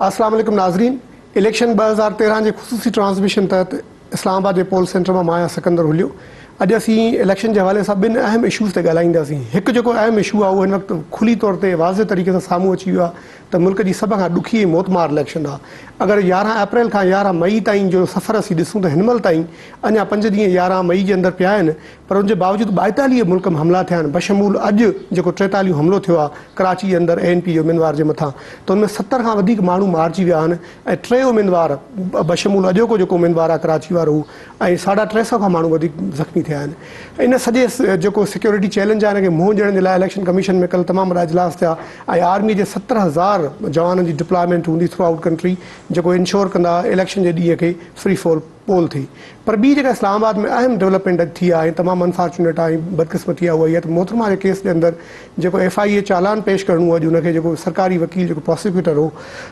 अस्सलाम वालेकुम नाज़रीन। इलेक्शन 2013 के खुसूसी ट्रांसमिशन तहत इस्लामाबाद के पोल सेंटर में मां सिकंदर हुलियो। अॼु असीं इलेक्शन के हवाले से ॿिनि अहम इशूज़ ते ॻाल्हाईंदासीं। हिकु जेको अहम इशू आहे उहो हिन वक़्तु खुली तौर ते वाज़े तरीक़े सां साम्हूं अची वियो आहे त मुल्क जी सभ खां ॾुखी ऐं मोतमार इलेक्शन आहे। अगरि 11 अप्रैल खां 11 मई ताईं जो सफ़र असीं ॾिसूं त हिन महिल ताईं अञा 5 ॾींहं 11 मई जे अंदरि पिया आहिनि, पर उनजे बावजूदु 42 मुल्क में हमला थिया आहिनि, बशमूल अॼु जेको 43 हमलो थियो आहे कराची जे अंदरि ANP जो उम्मीदवार जे मथां, त उनमें 70 खां वधीक माण्हू मारिजी विया आहिनि ऐं 3 उम्मीदवार बशमूल अॼोको जेको उम्मीदवार आहे कराची वारो ऐं 350 खां माण्हू वधीक ज़ख़्मी थिया आहिनि। इन सॼे जेको सिक्योरिटी चैलेंज आहे हिनखे मुंहुं ॾियण जे लाइ इलेक्शन कमीशन में कल्ह तमामु वॾा इजलास थिया ऐं आर्मी जे 70,000 जवाननि जी डिप्लॉयमेंट हूंदी थ्रू आउट कंट्री, जेको इंश्योर कंदा इलेक्शन जे ॾींहं खे फ्री फॉल पोल थी। पर ॿी जेका इस्लामाबाद में अहम डेवलपमेंट थी आहे ऐं तमामु अनफॉर्चुनेट आहे ऐं बदकिस्मती आहे उहा इहा त मोहतरमा जे केस जे अंदरि जेको FIA चालान पेश करणो हो, अॼु उनखे जेको सरकारी वकील जेको प्रोसिक्यूटर हो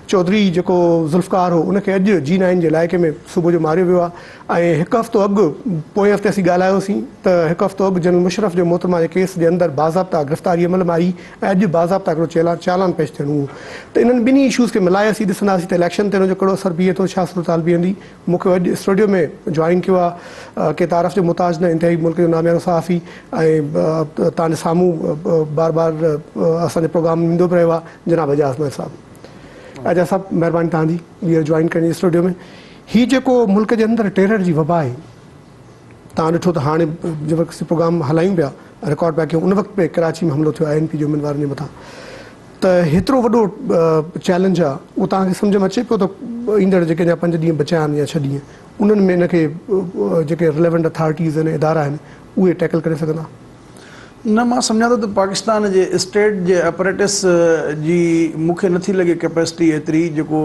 चौधरी जेको ज़ुल्फ़कार हो, उनखे अॼु G9 जे इलाइक़े में सुबुह जो मारियो वियो आहे। ऐं हिकु हफ़्तो अॻु पोएं हफ़्ते असीं ॻाल्हायोसीं त हिकु हफ़्तो अॻु जनरल मुशर्रफ जो मोहतरमा जे केस जे अंदरि बाज़ाब्ता गिरफ़्तारी अमल में आई ऐं अॼु बाज़ाब्ता हिकिड़ो चालान पेश थियणो हो। त इन्हनि ॿिन्ही इशूज़ खे मिलाए असीं ॾिसंदासीं त इलेक्शन ते हुनजो कहिड़ो असरु बीहे थो, छा सूरत बीहंदी। मूंखे अॼु स्टूडियो में जॉइन किया के तारफ़ जो मुताज न इंतहाई मुल्क जो नामियारो सहाफ़ी ऐं तव्हांजे साम्हूं बार बार असांजे प्रोग्राम ईंदो बि रहियो आहे जनाब एजाज़ अहमद साहब। एजाज़ साहब महिरबानी तव्हांजी हीअ जॉइन करणी स्टूडियो में। हीअ जेको मुल्क जे अंदरि टेरर जी वबा आहे, तव्हां ॾिठो त हाणे जंहिं वक़्तु प्रोग्राम हलायूं पिया रिकॉर्ड पिया कयूं उन वक़्तु पे कराची में हमलो थियो ANP जो उम्मीदवारनि जे मथां, त हेतिरो वॾो चैलेंज आहे उहो तव्हांखे सम्झ में अचे पियो त ईंदड़ जेके अञा 5 ॾींहं बचिया आहिनि या 6 ॾींहं उन्हनि में इनखे जेके रिलेवेंट अथॉरिटीज़ आहिनि इदारा आहिनि उहे टैकल करे सघंदा? न, मां सम्झां थो त पाकिस्तान जे स्टेट जे अपरेटिस जी मूंखे नथी लॻे कैपेसिटी एतिरी जेको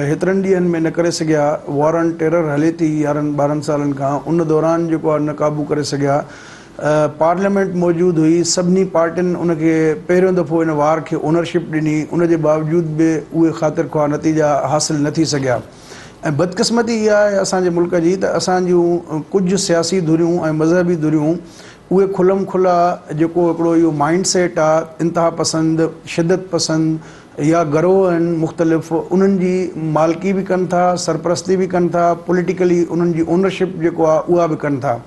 हेतिरनि ॾींहंनि में न करे सघिया। वॉर ऑन टेरर हले थी 11-12 सालनि खां, उन दौरान जेको आहे न क़ाबू करे सघिया। पार्लियामेंट मौजूदु हुई, सभिनी पार्टियुनि उनखे पहिरियों दफ़ो इन वार खे ओनरशिप ॾिनी, उनजे बावजूदि बि उहे ख़ातिर ख़्वाह नतीजा हासिल न थी सघिया। ऐं बदकिस्मती इहा आहे असांजे मुल्क जी त असांजूं कुझु सियासी धुरियूं ऐं मज़हबी धुरियूं उहे खुलम खुला जेको हिकिड़ो इहो माइंड सेट आहे इंतिहा पसंदि, शिदत पसंदि या गरोह आहिनि मुख़्तलिफ़, उन्हनि जी मालिकी बि कनि था, सरपरस्ती बि कनि था, पॉलिटिकली उन्हनि जी ओनरशिप जेको आहे उहा बि कनि था।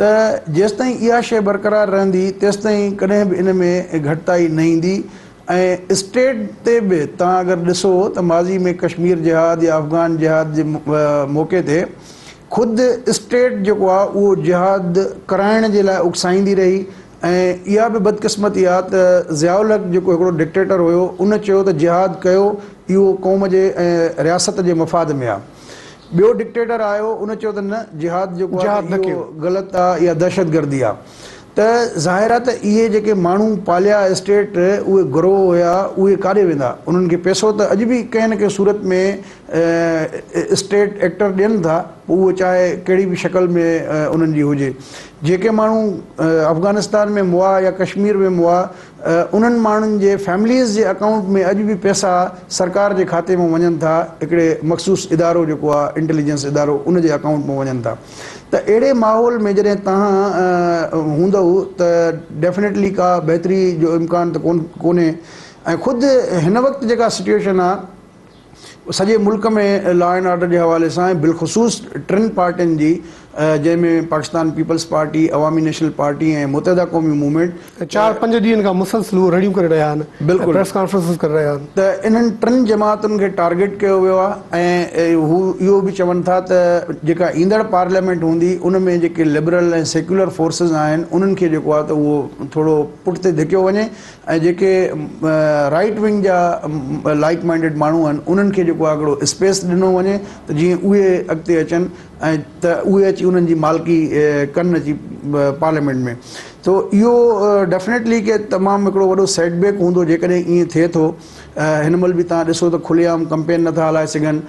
त जेसिताईं इहा शइ बरक़रार रहंदी तेसिताईं कॾहिं बि इन में घटिताई न ईंदी। ऐं स्टेट ते बि तव्हां अगरि ॾिसो त माज़ी में कश्मीर जिहाद या अफ़गान जिहाद जे मौक़े ते ख़ुदि स्टेट जेको आहे उहो जिहाद कराइण जे लाइ उकसाईंदी रही। ऐं इहा बि बदकिस्मती आहे त ज़ियाउल हक़ जेको हिकिड़ो डिक्टेटर हुयो उन चयो त जिहाद कयो, इहो क़ौम जे ऐं रियासत जे मफ़ाद में आहे। ॿियो डिक्टेटर आयो, उन चयो त न, जिहाद जेको आहे इहो ग़लति आहे या दहशतगर्दी आहे। त ज़ाहिर आहे त इहे जेके माण्हू पालिया स्टेट उहे ग्रोह हुया, उहे काॾे वेंदा? उन्हनि खे पैसो त अॼु बि कंहिं न कंहिं सूरत में स्टेट एक्टर ॾियनि था, पोइ उहो चाहे कहिड़ी बि शक्ल में उन्हनि जी हुजे। जेके माण्हू अफ़गानिस्तान में मुआ या कश्मीर में मुआ, उन्हनि माण्हुनि जे फैमिलीज़ जे अकाउंट में अॼु बि पैसा सरकार जे खाते में वञनि था, हिकिड़े मख़सूस इदारो जेको आहे इंटेलिजेंस इदारो उन जे अकाउंट में वञनि था। त अहिड़े माहौल में जॾहिं तव्हां हूंदव त डेफिनेटली का बहितरी जो इम्कान त कोन्हे। ऐं ख़ुदि हिन वक़्तु जेका सिचुएशन आहे सॼे मुल्क में लॉ एंड ऑर्डर जे हवाले सां बिलख़ुसूस 3 पार्टियुनि जी, जंहिंमें पाकिस्तान पीपल्स पार्टी, अवामी नेशनल पार्टी ऐं मुतहदा क़ौमी मूवमेंट 4-5 ॾींहनि खां मुसलसिल रड़ियूं करे रहिया आहिनि, बिल्कुलु प्रेस कॉन्फ्रेंसिस करे रहिया आहिनि। त इन्हनि 3 जमातुनि खे टारगेट कयो वियो आहे ऐं हू इहो बि चवनि था त जेका ईंदड़ पार्लियामेंट हूंदी उन में जेके लिबरल ऐं सेक्युलर फोर्सिस आहिनि उन्हनि खे जेको आहे त उहो थोरो पुठिते धिकियो वञे ऐं जेके राइट विंग जा लाइक माइंडेड माण्हू आहिनि उन्हनि खे जेको आहे हिकिड़ो स्पेस ॾिनो वञे त जीअं उहे अॻिते अचनि ऐं त उहे अची उन्हनि जी मालिकी कनि अची पार्लियामेंट में। तो इहो डेफिनेटली के तमामु हिकिड़ो वॾो सेटबैक हूंदो जेकॾहिं ईअं थिए थो। हिन महिल बि तव्हां ॾिसो त खुलेआम कंपेन नथा हलाए सघनि।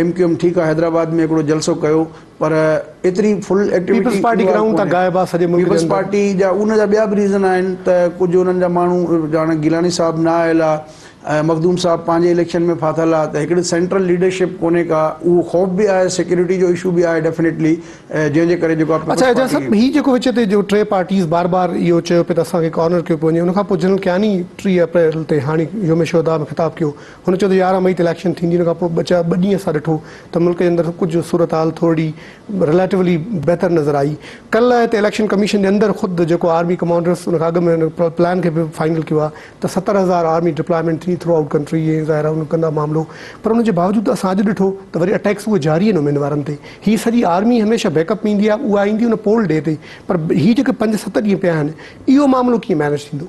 MQM ठीकु आहे, हैदराबाद में हिकिड़ो जलसो कयो, पर एतिरी फुल एक्टिविटी पीपल्स पार्टी जा उन जा ॿिया बि रीज़न आहिनि त कुझु उन्हनि जा माण्हू ॼाण गिलानी साहब न आयल आहे मखदूम साहब पंहिंजे इलेक्शन में फाथल आहे त हिकिड़ी सेंट्रल लीडरशिप कोन्हे का, उहो ख़ौफ़ बि आहे, सिक्योरिटी जो इशू बि आहे डेफिनेटली, जंहिंजे करे जेको आहे अच्छा एजाज साहब ही जेको विच ते जो टे पार्टीज़ बार बार इहो चयो पियो त असांखे कॉर्नर कयो पियो वञे, उनखां पोइ जनरल कियानी 3 अप्रैल ते हाणे योम शोहदा में ख़िताब कयो, हुन चयो त 11 मई ते इलेक्शन थींदी, उनखां पोइ ॿ ॾींहं असां ॾिठो त मुल्क जे अंदरि कुझु सूरत हाल थोरी रिलेटिवली बहितर नज़र आई। कल्ह हिते इलेक्शन कमीशन जे अंदरि ख़ुदि जेको आर्मी कमांडर्स उनखां अॻु में प्लान खे बि फाइनल कयो आहे त 70,000 आर्मी डिप्लॉयमेंट थी थ्रू आउट कंट्री, ये ज़ाहिर आहे उन कंदा मामिलो, पर उनजे बावजूदि असां अॼु ॾिठो त वरी अटैक्स उहे जारी आहिनि उमेदवारनि वारनि ते। हीअ सॼी आर्मी हमेशह बैकअप में ईंदी आहे, उहा ईंदी उन पोल डे ते, पर हीअ जेके 5-7 ॾींहं पिया आहिनि इहो मामिलो कीअं मैनेज थींदो?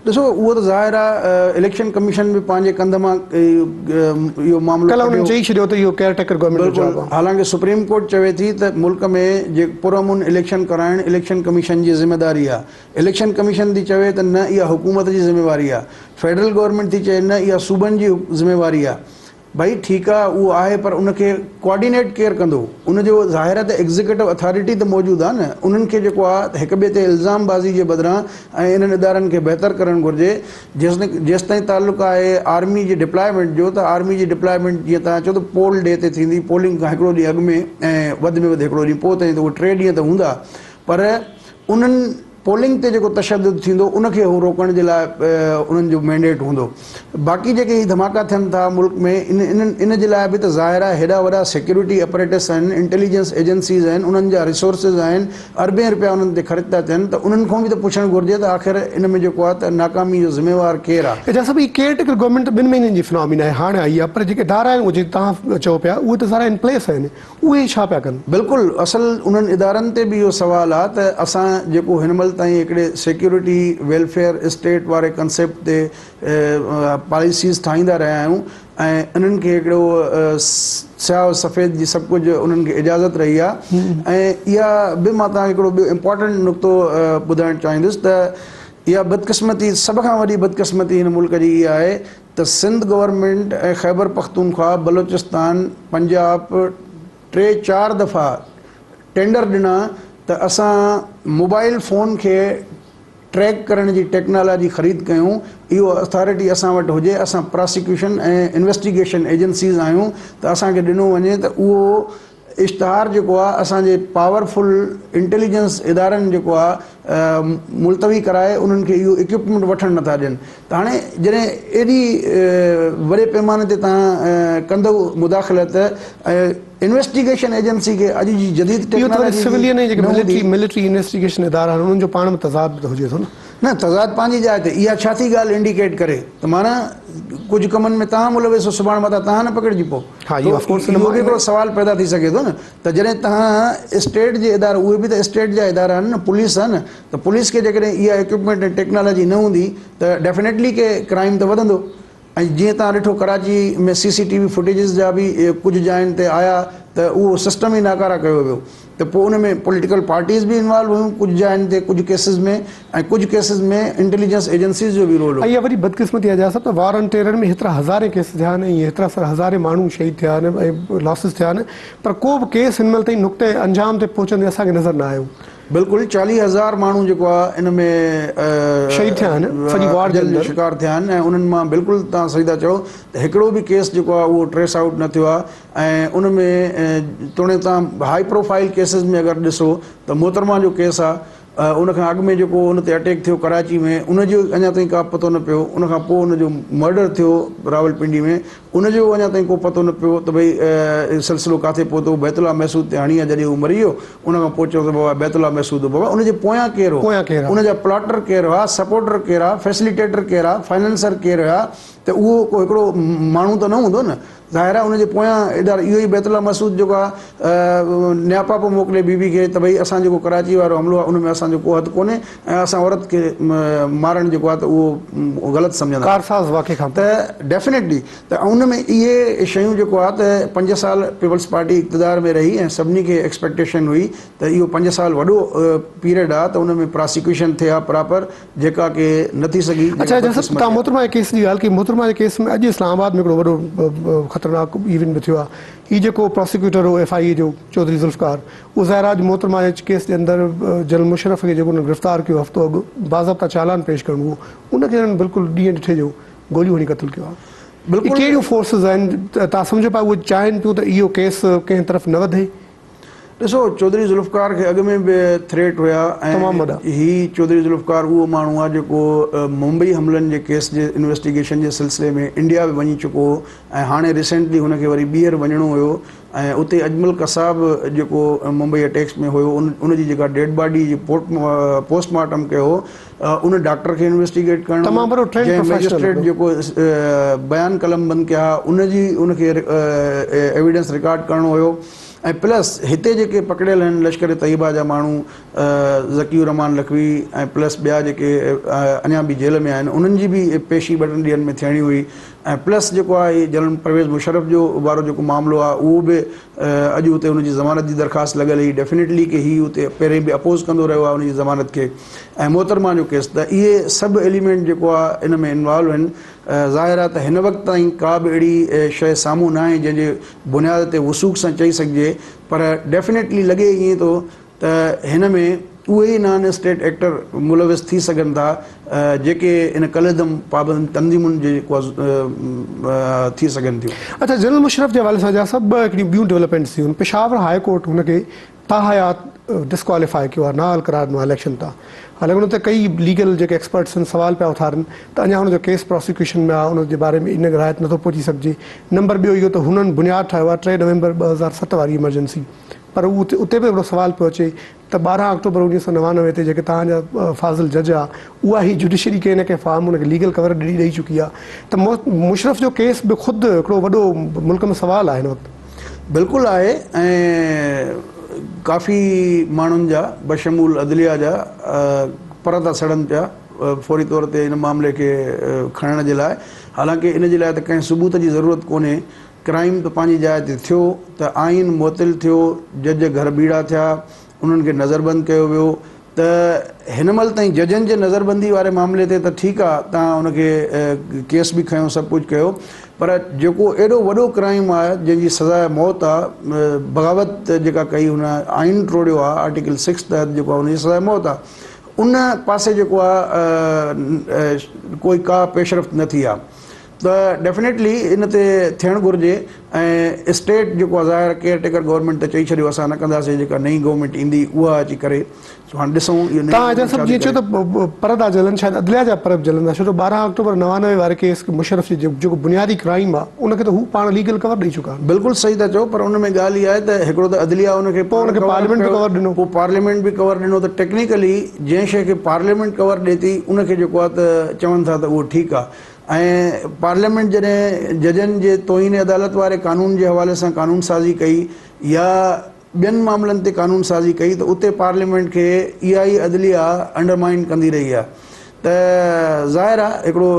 ॾिसो उहो त ज़ाहिर आहे इलेक्शन कमीशन बि पंहिंजे कंध मां इहो मामिलो कल्ह उन्हनि चई छॾियो त इहो केयरटेकर गवर्नमेंट जो जॉब आहे। हालांकि सुप्रीम कोर्ट चवे थी त मुल्क में जे पुरअमन इलेक्शन कराइण इलेक्शन कमीशन जी ज़िम्मेदारी आहे। इलेक्शन कमीशन थी चवे त न इहा हुकूमत जी ज़िम्मेवारी आहे, फेडरल गवर्नमेंट थी चए न इहा सूबनि जी ज़िम्मेवारी आहे। भाई ठीकु आहे उहो आहे, पर उनखे कोऑर्डिनेट केरु कंदो? उनजो ज़ाहिर आहे त एग्ज़ीक्यूटिव अथॉरिटी त मौजूदु आहे न, उन्हनि खे जेको आहे हिक ॿिए ते इल्ज़ामबाज़ी जे बदिरां ऐं इन्हनि इदारनि खे बहितर करणु घुरिजे। जेसिताईं ताल्लुक़ु आहे आर्मी जी डिप्लॉयमेंट जो, त आर्मी जी डिप्लॉयमेंट जीअं तव्हां चओ त पोल डे ते थींदी, पोलिंग खां हिकिड़ो ॾींहुं अॻु में ऐं वधि में वधि हिकिड़ो ॾींहुं पोइ ताईं, त उहे 3 ॾींहं त हूंदा, पर उन्हनि पोलिंग ते जेको तशद्दुद थींदो उनखे हू रोकण जे लाइ उन्हनि जो मैंडेट हूंदो। बाक़ी जेके ही धमाका थियनि था मुल्क में, इन जे लाइ बि त ज़ाहिर आहे हेॾा वॾा सिक्योरिटी अपरेटस आहिनि, इंटेलिजेंस एजेंसीज़ आहिनि, उन्हनि जा रिसोर्सिस आहिनि, अरबें रुपया उन्हनि ते ख़र्च था थियनि, त उन्हनि खां बि त पुछणु घुरिजे त आख़िर इन में जेको आहे त नाकामी जो ज़िम्मेवार केरु आहे? अच्छा सभु केयरटेकर गवर्नमेंट 2 महीननि जी फिनॉमिना आहे, हाणे आई आहे, पर जेके इदारा आहिनि उहे तव्हां चओ पिया उहे त सारा इन प्लेस आहिनि, उहे छा पिया कनि? बिल्कुलु असल उन्हनि इदारनि ते बि इहो सुवाल आहे त असां जेको हिन महिल ताईं हिकिड़े सिक्योरिटी वेलफेयर स्टेट वारे कंसेप्ट ते पॉलिसीज़ ठाहींदा रहिया आहियूं ऐं इन्हनि खे हिकिड़ो स्याह सफ़ेद जी सभु कुझु उन्हनि खे इजाज़त रही आहे। ऐं इहा बि मां तव्हांखे हिकिड़ो ॿियो इम्पॉर्टेंट नुक़्तो ॿुधाइणु चाहींदुसि त इहा बदक़िस्मती, सभ खां वॾी बदक़िस्मती हिन मुल्क जी इहा आहे त सिंध गवर्नमेंट ऐं ख़ैबर पख्तूनख्वा, बलोचिस्तान, पंजाब 3-4 दफ़ा टेंडर ॾिना त असां मोबाइल फ़ोन खे ट्रैक करण जी टेक्नोलॉजी ख़रीद कयूं, इहो अथॉरिटी असां वटि हुजे, असां प्रोसिक्यूशन ऐं इन्वेस्टिगेशन एजेंसीज़ आहियूं, त असांखे ॾिनो वञे त उहो इश्तहार जेको आहे असांजे पावरफुल इंटेलिजेंस इदारनि जेको आहे मुलतवी कराए उन्हनि खे इहो इक्विपमेंट वठणु नथा ॾियनि। त हाणे जॾहिं एॾी वॾे पैमाने ते तव्हां कंदो मुदाख़लत, इन्वेस्टिगेशन एजेंसी खे अॼु जी जदीद टेक्नोलॉजी सिविलियन जेके मिलिट्री इन्वेस्टिगेशन इदारा आहिनि उन्हनि जो पाण में तज़ाद हुजे थो न, तज़ाद पंहिंजी जाइ ते। इहा छा थी ॻाल्हि इंडिकेट करे त माना कुझु कमनि में तव्हां मुलविस हो, सुभाणे मथां तव्हां न पकिड़िजी पोइ इहो बि हिकिड़ो सवाल पैदा थी सघे थो न। त जॾहिं तव्हां स्टेट जे इदारा, उहे बि त स्टेट जा इदारा आहिनि न, पुलिस आहे न, त पुलिस खे जेकॾहिं इहा इक्विपमेंट ऐं टेक्नोलॉजी न हूंदी त डेफिनेटली के क्राइम त वधंदो। ऐं जीअं तव्हां ॾिठो कराची में CCTV फुटेजिस जा बि कुझु जायुनि ते आया त उहो सिस्टम ई नाकारा कयो वियो, त पोइ उन में पॉलिटिकल पार्टीज़ बि इन्वॉल्व हुयूं कुझु जायुनि ते, कुझु केसिस में, ऐं कुझु केसिस में इंटेलिजेंस एजेंसीज़ जो बि रोल हो। इहा वरी बदक़िस्मती आहे साहब त वार एंड टेरर में हेतिरा हज़ारे केस थिया आहिनि, हेतिरा सारा हज़ारे माण्हू शहीद थिया आहिनि ऐं लॉसिस थिया आहिनि, पर को बि केस हिन महिल ताईं नुक़्ते अंजाम ते पहुचंदे असांखे नज़र न आयो। बिल्कुलु 40,000 माण्हू जेको आहे इन में शहीद थिया आहिनि, सॼी वार जो शिकार थिया आहिनि, ऐं उन्हनि मां बिल्कुलु तव्हां सही था चओ त हिकिड़ो बि केस जेको आहे उहो ट्रेस आउट न थियो आहे। ऐं उन में तोड़े तव्हां हाई प्रोफाइल केसिस में अगरि ॾिसो त मोहतरमा जो केस आहे, उनखां अॻु में जेको उन ते अटैक थियो कराची में, उनजो अञा ताईं का पतो न पियो। उनखां पोइ उनजो मर्डर थियो रावलपिंडी में, उनजो अञा ताईं को पतो न पियो त भई सिलसिलो किथे पहुतो। बैतुल्ला महसूद ते हणी आहे, जॾहिं उहो मरी वियो उनखां पोइ चयो त बाबा बैतुल्ला महसूद हो, बाबा उनजे पोयां केरु हो, उनजा प्लॉटर केरु हुआ, सपोर्टर केरु आहे, फैसिलिटेटर केरु आहे, फाइनेंसर केरु हुआ, त उहो को हिकिड़ो माण्हू त न हूंदो न। ज़ाहिर आहे उनजे पोयां इदारो इहो ई बैतुल्ला महसूद जेको आहे न्यापा पियो मोकिले बीबी खे त भई असां जेको कराची वारो हमिलो आहे उन में असांजो को हथु कोन्हे ऐं असां औरत खे मारणु जेको आहे त उहो ग़लति सम्झंदा त डेफिनेटली। त उन में इहे शयूं जेको आहे त 5 साल पीपल्स पार्टी इक़्तिदार में रही ऐं सभिनी खे एक्सपेक्टेशन हुई त इहो 5 साल वॾो पीरियड आहे, त उन में प्रोसिक्यूशन थिए आहे प्रॉपर, जेका के न थी सघी। अच्छा तव्हां मोहतरमा जे केस जी ॻाल्हि कई, मोहतरमा जे केस में अॼु इस्लामाबाद में हिकिड़ो वॾो ख़तरनाक इवेंट बि थियो आहे। हीउ जेको प्रोसिक्यूटर हो FIA जो चौधरी ज़ुल्फ़कार, उहो ज़ाहिराज मोहतरमा जे केस जे अंदरि जनरल मुशर्रफ खे जेको उन गिरफ़्तार कयो हफ़्तो अॻु, बाज़ाब्ता चालान पेश करणु हुओ, उनखे बिल्कुलु ॾींहुं ॾिठे जो गोलियूं हणी क़तल कयो आहे। बिल्कुलु। कहिड़ियूं फोर्सिस आहिनि तव्हां सम्झो पिया उहे चाहिनि पियूं त इहो केस कंहिं तरफ़ न वधे? ॾिसो, चौधरी ज़ुल्फ़कार खे अॻु में बि थ्रेट हुया तमामु वॾा। ऐं ही चौधरी ज़ुल्फ़कार उहो माण्हू आहे जेको मुंबई हमलनि जे केस जे इन्वेस्टिगेशन जे सिलसिले में इंडिया बि वञी चुको हो ऐं हाणे रिसेंटली हुनखे वरी ॿीहर वञिणो हुयो ऐं उते अजमल कसाब जेको मुंबई अटैक्स में हुयो उनजी जेका डेड बॉडी जी पोस्टमार्टम कयो उन डॉक्टर खे इन्वेस्टिगेट करणो, तमामु वॾो trained जंहिं professional मैजिस्ट्रेट जेको बयान कलम बंदि कया उनखे एविडेंस रिकॉर्ड करणो हुयो ऐं प्लस हिते जेके पकड़ियल आहिनि लश्कर तैयबा जा माण्हू ज़कीर रहमान लखवी ऐं प्लस ॿिया जेके अञा बि जेल में आहिनि उन्हनि जी बि पेशी ॿ टिनि ॾींहंनि में थियणी हुई ऐं प्लस जेको आहे जनरल परवेज़ मुशर्रफ जो वारो जेको मामिलो आहे उहो बि अॼु उते हुनजी ज़मानत जी दरख़्वास्त लॻल हुई। डेफिनेटली की ही उते पहिरीं बि अपोज़ कंदो रहियो आहे उनजी ज़मानत खे ऐं मोहतरमा जो केस। त इहे सभु एलिमेंट जेको आहे इन में इन्वॉल्व आहिनि। ज़ाहिर आहे त हिन वक़्त ताईं का बि अहिड़ी शइ साम्हूं न आहे जंहिंजे बुनियाद ते वसूख सां चई सघिजे, पर डेफिनेटली लॻे ईअं थो त हिन में उहे ई नॉन स्टेट एक्टर मुलविस थी सघनि था जेके इन कलदम पाबंद तंज़ीमुनि जे थी सघनि थियूं। अच्छा, जनरल मुशर्रफ जे हवाले सां जा सभु हिकिड़ियूं ॿियूं डेवलपमेंट्स थियूं। पेशावर हाई कोर्ट हुनखे ताहयात डिस्क्वालीफाई कयो आहे, नाल करार ॾिनो आहे इलेक्शन तां। हालांकि हुन ते कई लीगल जेके एक्सपर्ट्स आहिनि सवाल पिया उथारनि त अञा हुनजो केस प्रोसिक्यूशन में आहे, हुनजे बारे में इन रायत नथो पहुची सघिजे। नंबर ॿियो इहो त हुननि बुनियादु ठाहियो आहे 3 नवंबर 2007 वारी इमरजेंसी, पर उते बि हिकिड़ो सवाल पियो अचे त 12 अक्टूबर 1999 ते जेके तव्हांजा फाज़िल जज आहे उहा ई जुडिशरी खे हिनखे फॉर्म हुनखे लीगल कवर ॾेई चुकी आहे। त मुशर्रफ जो केस बि ख़ुदि हिकिड़ो वॾो मुल्क में सवाल आहे हिन वक़्तु। बिल्कुलु आहे ऐं काफ़ी माण्हुनि जा बशमूल अदलिया जा पर था सड़नि पिया फौरी तौर ते इन मामले खे खणण जे लाइ। हालांकि इन जे लाइ त कंहिं सबूत जी ज़रूरत कोन्हे। क्राइम त पंहिंजी जाइ ते थियो त आइन मुअतिल थियो, जज घर बीड़ा थिया, उन्हनि खे नज़रबंदि कयो वियो। त हिन महिल ताईं जजनि जे नज़रबंदी वारे मामले ते त ठीकु आहे, तव्हां उनखे केस बि खयो, सभु कुझु कयो, पर जेको एॾो वॾो क्राइम आहे जंहिंजी सज़ा मौत आहे, बग़ावत जेका कई हुन आइन टोड़ियो आहे आर्टिकल 6 तहत जेको आहे उनजी सज़ा मौत आहे, उन पासे जेको आहे कोई का पेशरफ़्त न थी आहे। त डेफिनेटली इन ते थियणु घुरिजे ऐं स्टेट जेको आहे ज़ाहिर केयरटेकर गवर्नमेंट त चई छॾियो असां न कंदासीं, जेका नई गवर्नमेंट ईंदी उहा अची करे हाणे ॾिसूं। तव्हां अजय साहब जीअं चयो त परदा जलनि, शायदि अदलिया जा पर जलंदा, छो जो 12 अक्टूबर 99 वारे केस मुशर्रफ जी जेको बुनियादी क्राइम आहे उनखे त हू पाण लीगल कवर ॾेई चुका आहिनि। बिल्कुलु सही था चओ, पर उन में ॻाल्हि इहा आहे त हिकिड़ो त अदलिया उनखे पार्लियामेंट बि कवर ॾिनो, पोइ पार्लियामेंट बि कवर ॾिनो, त टेक्निकली जंहिं शइ खे पार्लियामेंट कवर ॾिए थी उनखे जेको आहे त चवनि था त उहो ठीकु आहे। ऐं पार्लियामेंट जॾहिं जजनि जे तोहीन अदालत वारे कानून जे हवाले सां कानून साज़ी कई या ॿियनि मामलनि ते कानून साज़ी कई त उते पार्लियामेंट खे इहा ई अदलिया अंडरमाइन कंदी रही आहे। त ज़ाहिर आहे हिकिड़ो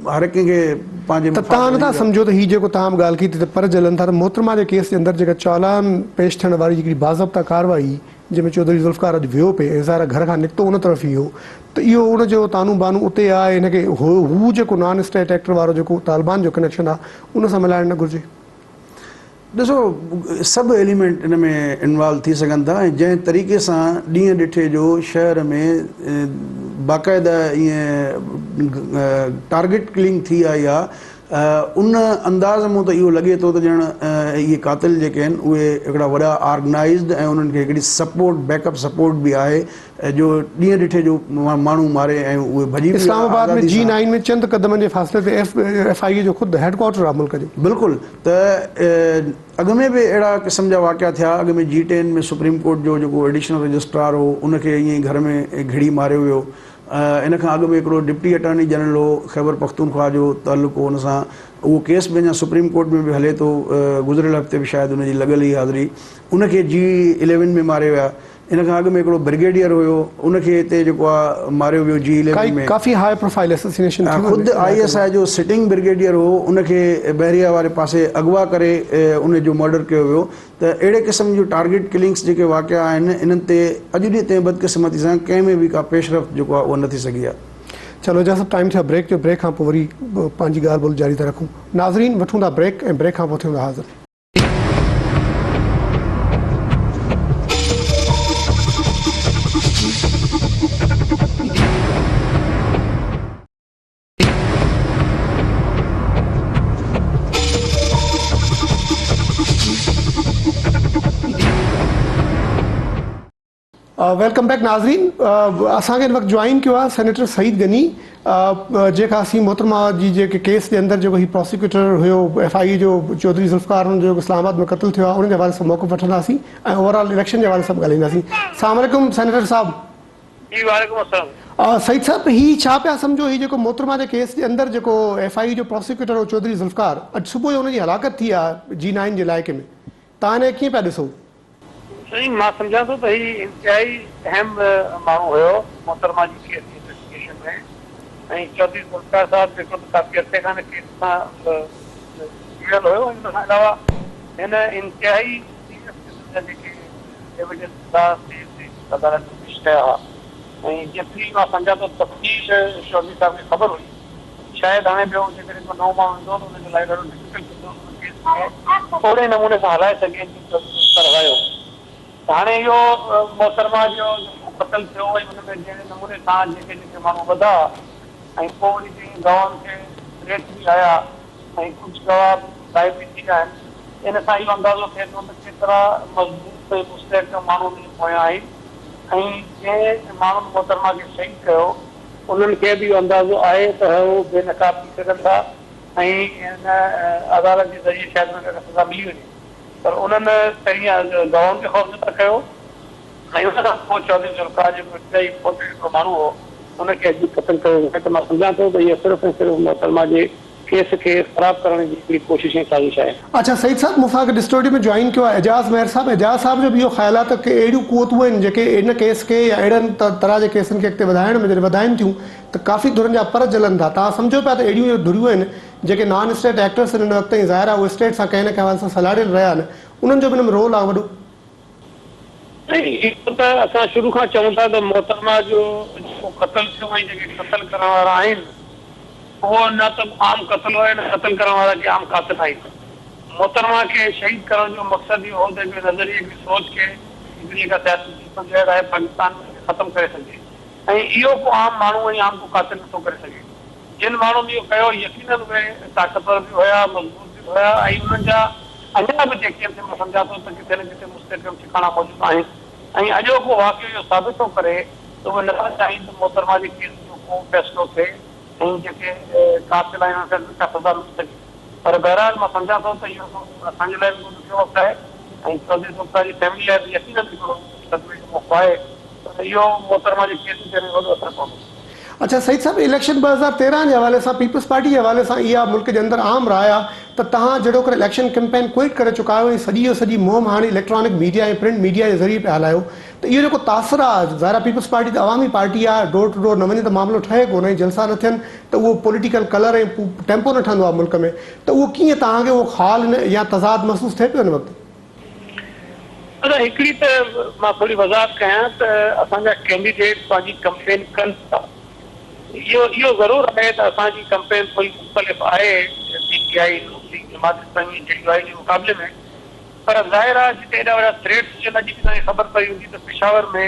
हर कंहिंखे पंहिंजे। त तव्हां नथा सम्झो त हीअ जेको तव्हां ॻाल्हि कई त पर जलनि था, त मोहतरमा जे केस जे अंदरि जेका चालान पेश थियण वारी हिकिड़ी बाज़ाब्ता कार्रवाई जंहिंमें चौधरी ज़ुल्फ़कार अॼु वियो पिए, ज़ाहिर घर खां निकितो उन तरफ़ ई हो, त इहो उनजो तानू बानू उते आहे, हिनखे हू जेको नॉन स्टेट एक्टर वारो जेको तालिबान जो कनेक्शन आहे उन सां मिलाइणु न घुरिजे। ॾिसो, सभु एलिमेंट इन में इन्वॉल्व थी सघनि था ऐं जंहिं तरीक़े सां ॾींहं ॾिठे जो शहर में बाक़ाइदा ईअं टारगेट किलिंग थी आई आहे, उन अंदाज़ मूं त इहो लॻे थो त ॼण इहे कातिल जेके आहिनि उहे हिकिड़ा वॾा ऑर्गनाइज़्ड ऐं उन्हनि खे हिकिड़ी सपोर्ट बैकअप सपोर्ट बि आहे जो ॾींहं ॾिठे जो माण्हू मारे ऐं उहे भॼी। इस्लामाबाद में G9 में चंद क़दमनि जे फ़ासिले ते FIA जो ख़ुदि हेडक्वार्टर आहे मुल्क जो। बिल्कुलु। त अॻु में बि अहिड़ा क़िस्म जा वाक़िया थिया। अॻु में G10 में सुप्रीम कोर्ट जो जेको एडिशनल रजिस्ट्रार हो उनखे ईअं घर में घिड़ी मारियो वियो। इन खां अॻु में हिकिड़ो डिप्टी अटॉर्नी जनरल हो ख़ैबर पख्तूनख्वा जो तालुक़ु हो, हुन सां उहो केस बि अञा सुप्रीम कोर्ट में बि हले थो। गुज़िरियल हफ़्ते बि शायदि हुनजी लॻल ई हाज़िरी, उनखे G11 में मारियो विया। इन खां अॻु में हिकिड़ो ब्रिगेडियर हुयो, उनखे हिते जेको आहे मारियो वियो G11 में। काफ़ी हाई प्रोफाइल एसोसिएशन ख़ुदि ISI जो सिटिंग ब्रिगेडियर हो, उनखे बहरिया वारे पासे अगवा करे उनजो मर्डर कयो वियो। त अहिड़े क़िस्म जूं टारगेट किलिंग्स जेके वाक़िया आहिनि इन्हनि ते अॼु ॾींहं ताईं बदक़िस्मती सां कंहिं में बि का पेशरफ़्त जेको आहे उहा न थी सघी आहे। चलो जंहिं सभु टाइम थियो ब्रेक जो, ब्रेक खां पोइ वरी पंहिंजी ॻाल्हि ॿोल जारी था रखूं। नाज़रीन, वठूं था ब्रेक ऐं ब्रेक खां पोइ थियूं था हाज़िर। वेलकम बैक नाज़रीन। असांखे हिन वक़्तु ज्वाइन किया आहे सेनेटर सईद गनी, जेका असीं मोहतरमा जी जेके केस के अंदर जो ही प्रोसिक्यूटर हुयो FIA जो चौधरी ज़ुल्फ़िकार जो इस्लामाबाद में क़त्ल थियो आहे उन हवाले सां मौक़िफ़ वठंदासीं ऐं ओवरऑल इलेक्शन के हवाले सां ॻाल्हाईंदासीं। अस्सलाम वालेकुम सेनेटर साहब। जी वालेकुम अस्सलाम। सईद साहब, ही छा पिया सम्झो, ही जेको मोहतरमा जे केस के अंदर जेको FIA जो प्रोसिक्यूटर हो चौधरी ज़ुल्फ़िकार, अॼु सुबुह जो हुनजी हलाकत थी आहे G9 जे इलाइक़े में, तव्हां हिन कीअं पिया ॾिसो? सही मां सम्झां थो त ही इंतहाई अहम माण्हू हुयो मोहतरमा जी केस इन्वेस्टिगेशन में, ऐं चौधरी ज़ुल्फ़िकार साहब जेको त काफ़ी अर्से खां केस सां जुड़ियल हुयो। हिन खां अलावा हिन इंतहाई सीरियस क़िस्म जा जेके एविडेंस अदालत में पेश कया हुआ, ऐं जेतिरी मां सम्झां थो तफ़सील चौधरी साहब खे ख़बर हुई, शायदि हाणे ॿियो जेकॾहिं को नओं माण्हू ईंदो त हुनजे लाइ ॾाढो डिफिकल्ट थींदो केस खे ओड़े नमूने सां हलाए सघे जीअं हलायो। हाणे इहो मोहतरमा जो क़त्ल थियो ऐं हुन में जहिड़े नमूने सां जेके जेके माण्हू वधा ऐं पोइ वरी जीअं गवाहनि खे थ्रेट बि आया ऐं कुझु गवाह गाइब बि थी विया आहिनि, इन सां इहो अंदाज़ो थिए थो त केतिरा मज़बूत ऐं मुस्तैद माण्हू हुन पोयां आहिनि, ऐं जंहिं माण्हुनि मोहतरमा खे शहीद कयो उन्हनि खे बि इहो अंदाज़ो आहे त हू बेनकाब थी सघनि था ऐं हिन अदालत जे ज़रिए शायदि उनखे सज़ा मिली वञे। पर उन्हनि पहिरीं गवाहनि खे ख़ौफ़ न कयो ऐं उन खां पोइ चौधरी ज़ुल्फ़िकार जेको इंतहाई फोटे हिकिड़ो माण्हू हो उनखे अॼु क़त्ल कयो। त मां सम्झां थो त इहा सिर्फ़ु ऐं सिर्फ़ु मोहतरमा जे केस खे ख़राब करण जी हिकिड़ी कोशिश ऐं साज़िश आहे। अच्छा सईद साहब, मूंसां स्टूडियो में ज्वाइन किया है एजाज़ मेहर साहब। एजाज़ साहब जो भी इहो ख़्याल आहे त अहिड़ियूं क़ुवतूं आहिनि जेके इन केस के या अहिड़नि तरह जे केसनि खे अॻिते वधाइण में जॾहिं वधाइनि थियूं त काफ़ी धुरनि जा पर जलनि था। तव्हां सम्झो पिया त अहिड़ियूं धुरियूं आहिनि जेके नॉन स्टेट एक्टर्स हिन वक़्तु ताईं ज़ाहिर आहे उहे स्टेट सां कंहिं न कंहिं हवाले सां सलाड़ियल रहिया आहिनि, उन्हनि जो बि हिन में रोल आहे वॾो? त असां शुरू खां चऊं था त मोहतरमा जो जेको क़त्ल थियो ऐं जेके क़त्ल करण वारा आहिनि उहो न त आम क़त्ल हुयो, न क़त्ल करण वारा के आम क़ातिल आहिनि। मोहतरमा खे शहीद करण जो मक़सदु इहो हो त हिकिड़े नज़रिए हिकिड़ी सोच खे हिकिड़ी का सियासी पंचायत आहे पाकिस्तान में ख़तमु करे सघे, ऐं इहो को आम माण्हू ऐं आम को क़ातिल नथो करे सघे। जिन माण्हुनि इहो कयो यकीनन उहे ताक़तवर बि हुया, मज़बूत बि हुया, ऐं उन्हनि जा अञा बि जेके मां सम्झां थो त किथे न किथे मुस्तक़िल ठिकाणा मौजूदु आहिनि, ऐं अॼोको वाक़ियो इहो साबित थो करे त उहे नथा चाहिनि त मोहतरमा जे केस जो को फ़ैसिलो थिए ऐं जेके क़ातिल आहिनि उन्हनि खे सज़ा मिली सघे। पर बहरहाल मां सम्झां थो त इहो असांजे लाइ बि ॾुखियो वक़्तु आहे ऐं चौधरी ज़ुल्फ़िकार जी फैमिली लाइ बि यकीनन हिकिड़ो सदमे जो मौक़ो आहे, त इहो मोहतरमा जे केस ते वॾो असरु पवंदो। अच्छा सईद साहब, इलेक्शन 2013 के हवाले से पीपल्स पार्टी के हवाले से इहा मुल्क के अंदर आम राय आहे त तव्हां जहिड़ो करे इलेक्शन कैंपेन क्विट करे चुका आहियो ऐं सॼी मुहिम हाणे इलेक्ट्रॉनिक मीडिया ऐं प्रिंट मीडिया जे ज़रिए पिया हलायो, त इहो जेको तासिर आहे, ज़ाहिर पीपल्स पार्टी त अवामी पार्टी आहे, डोर टू डोर न वञे त मामिलो ठहे कोन, ऐं जलसा न थियनि त उहो पॉलिटिकल कलर ऐं टेम्पो न ठहंदो आहे मुल्क में, त उहो कीअं तव्हांखे उहो ख़ाल या तज़ाद महसूसु थिए पियो हिन वक़्तु? अच्छा, हिकिड़ी त मां थोरी वज़ाहत कयां त असांजा कैंडिडेट पंहिंजी कंपेन कनि था, इहो ज़रूरु आहे त असांजी कंपेन थोरी मुख़्तलिफ़ आहे PTI जमात इस्लामी JUI जे मुक़ाबले में, पर ज़ाहिर आहे जिते एॾा वॾा थ्रेट्स अॼु बि तव्हांखे ख़बर पई हूंदी त पेशावर में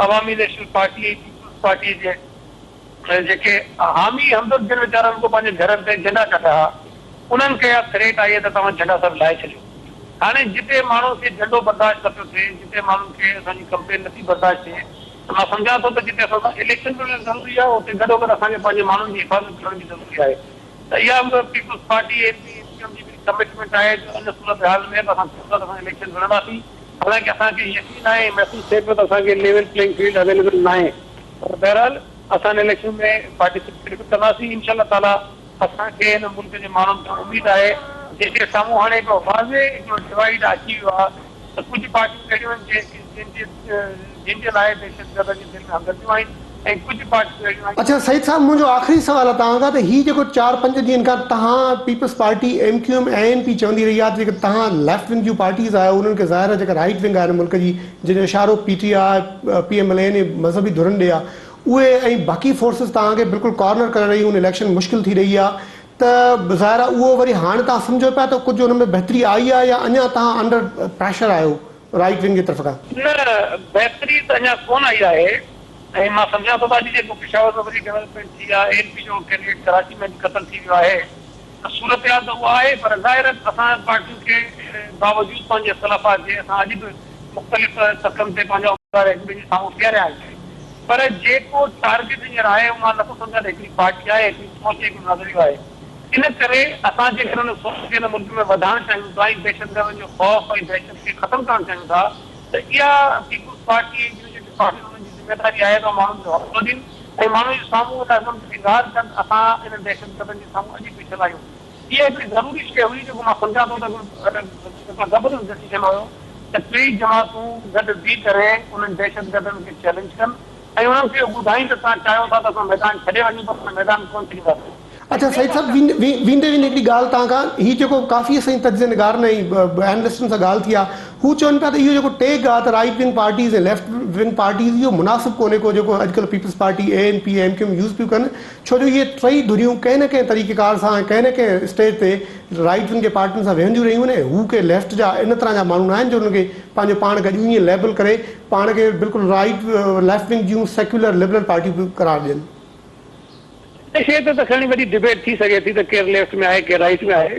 अवामी नेशनल पार्टी ऐं पीपल्स पार्टी जे जेके हामी हमदर्द जिन वीचारनि को पंहिंजे घरनि ते झंडा कढिया हुआ उन्हनि खे इहा थ्रेट आई आहे त तव्हां झंडा सभु लाहे छॾियो। हाणे जिते माण्हू खे झंडो बर्दाश्त नथो थिए, जिते माण्हुनि खे असांजी कंपेन नथी बर्दाश्त थिए, त मां सम्झां थो त जिते असां इलेक्शन करणु ज़रूरी आहे उते गॾोगॾु असांखे पंहिंजे माण्हुनि जी हिफ़ाज़त करण जी ज़रूरी आहे। त इहा पीपल्स पार्टी जी कमिटमेंट आहे जो इन सूरत हाल में त असां इलेक्शन लड़ंदासीं। हालांकि असांखे यकीन आहे, महसूसु थिए पियो त असांखे लेवल प्लेइंग फील्ड अवेलेबल न आहे, पर बहरहाल असां हिन इलेक्शन में पार्टिसिपेट कंदासीं इंशाअल्लाह ताला। असांखे हिन मुल्क जे माण्हुनि खे उमेद आहे जेके साम्हूं हाणे हिकिड़ो वाज़े हिकिड़ो डिवाइड अची वियो आहे त कुझु पार्टियूं अहिड़ियूं आहिनि जिन जे लाइ दहशतगर्द जी दिलि में हमदर्दियूं आहिनि ऐं कुझु पार्टियूं अहिड़ियूं आहिनि। अच्छा सईद साहब, मुंहिंजो आख़िरी सवाल आहे तव्हां खां त हीउ जेको 4-5 ॾींहंनि खां तव्हां पीपल्स पार्टी MQM ANP चवंदी रही आहे जेके तव्हां लेफ्ट विंग जूं पार्टीज़ आहियो, उन्हनि खे ज़ाहिर जेका राइट विंग आहे मुल्क जी जंहिंजो इशारो PTI PMLN मज़हबी धुरनि ॾे आहे, उहे ऐं बाक़ी फोर्सिस तव्हांखे बिल्कुलु कॉर्नर करे रही, उन इलेक्शन मुश्किल थी रही आहे, त ज़ाहिर आहे उहो वरी हाणे तव्हां सम्झो पिया त कुझु हुन में बहितरी आई आहे या अञा तव्हां अंडर प्रेशर आहियो राइट विंग जी तरफ़ खां? न, बहितरी त अञा कोन आई आहे, ऐं मां सम्झां थो अॼु जेको पेशावर में वरी डेवलपमेंट थी आहे, ANP जो कैंडिडेट कराची में क़त्ल थी वियो आहे, त सूरत हाल त उहा आहे, पर ज़ाहिर असां पार्टियुनि खे बावजूदि पंहिंजे इख़्तिलाफ़ात जे असां अॼु बि मुख़्तलिफ़ तकनि ते पंहिंजा साम्हूं बीहारिया आहिनि, पर जेको टारगेट हींअर आहे मां नथो सम्झां त हिकिड़ी पार्टी आहे, हिकिड़ी सोच, हिकिड़ो नज़रियो आहे। इन करे असां जेकर हुन सोच खे हिन मुल्क में वधाइणु चाहियूं था ऐं दहशतगर्द जो ख़ौफ़ ऐं दहशत खे ख़तमु करणु चाहियूं था, त इहा पीपुल्स पार्टी जेकी पार्टी हुननि जी ज़िम्मेदारी आहे त माण्हुनि जो हौसलो ॾियनि ऐं माण्हुनि जे साम्हूं इंतज़ारु कनि। असां इन दहशतगर्दनि जे साम्हूं अॼु बीठल आहियूं। इहा हिकिड़ी ज़रूरी शइ हुई जेको मां सम्झां थो त ज़बरदस्त डिसीजन हुयो त टेई जमातूं गॾु बीह करे उन्हनि दहशतगर्दनि खे चैलेंज कनि ऐं उन्हनि खे ॿुधाईं त तव्हां चाहियो था त असां मैदान छॾे वञूं था, मैदान कोन छॾींदासीं। अच्छा सईद साहब, वेंदे हिकिड़ी ॻाल्हि तव्हां खां, हीअ जेको काफ़ी असांजी तज्ज़े निगारनि ऐं एनालिस्टनि सां ॻाल्हि थी आहे, हू चवनि पिया त इहो जेको टेक आहे त राइट विंग पार्टीज़ ऐं लेफ्ट विंग पार्टीज़ इहो मुनासिबु कोन्हे को जेको अॼुकल्ह Peoples Party ANP MQM use पियूं कनि, छो जो इहे टई धुरियूं कंहिं न कंहिं तरीक़ेकार सां ऐं कंहिं न कंहिं स्टेज ते राइट विंग जे पार्टियुनि सां वेहंदियूं रहियूं आहिनि। हू के लेफ्ट जा इन तरह जा माण्हू न आहिनि जो हुनखे पंहिंजो पाण गॾु ईअं लेबल करे पाण खे बिल्कुलु राइट लेफ्ट विंग जूं सेक्युलर लिबरल पार्टियूं करार ॾियनि। शइ ते त खणी वॾी डिबेट थी सघे थी त केरु लेफ्ट में आहे केरु राइट में आहे।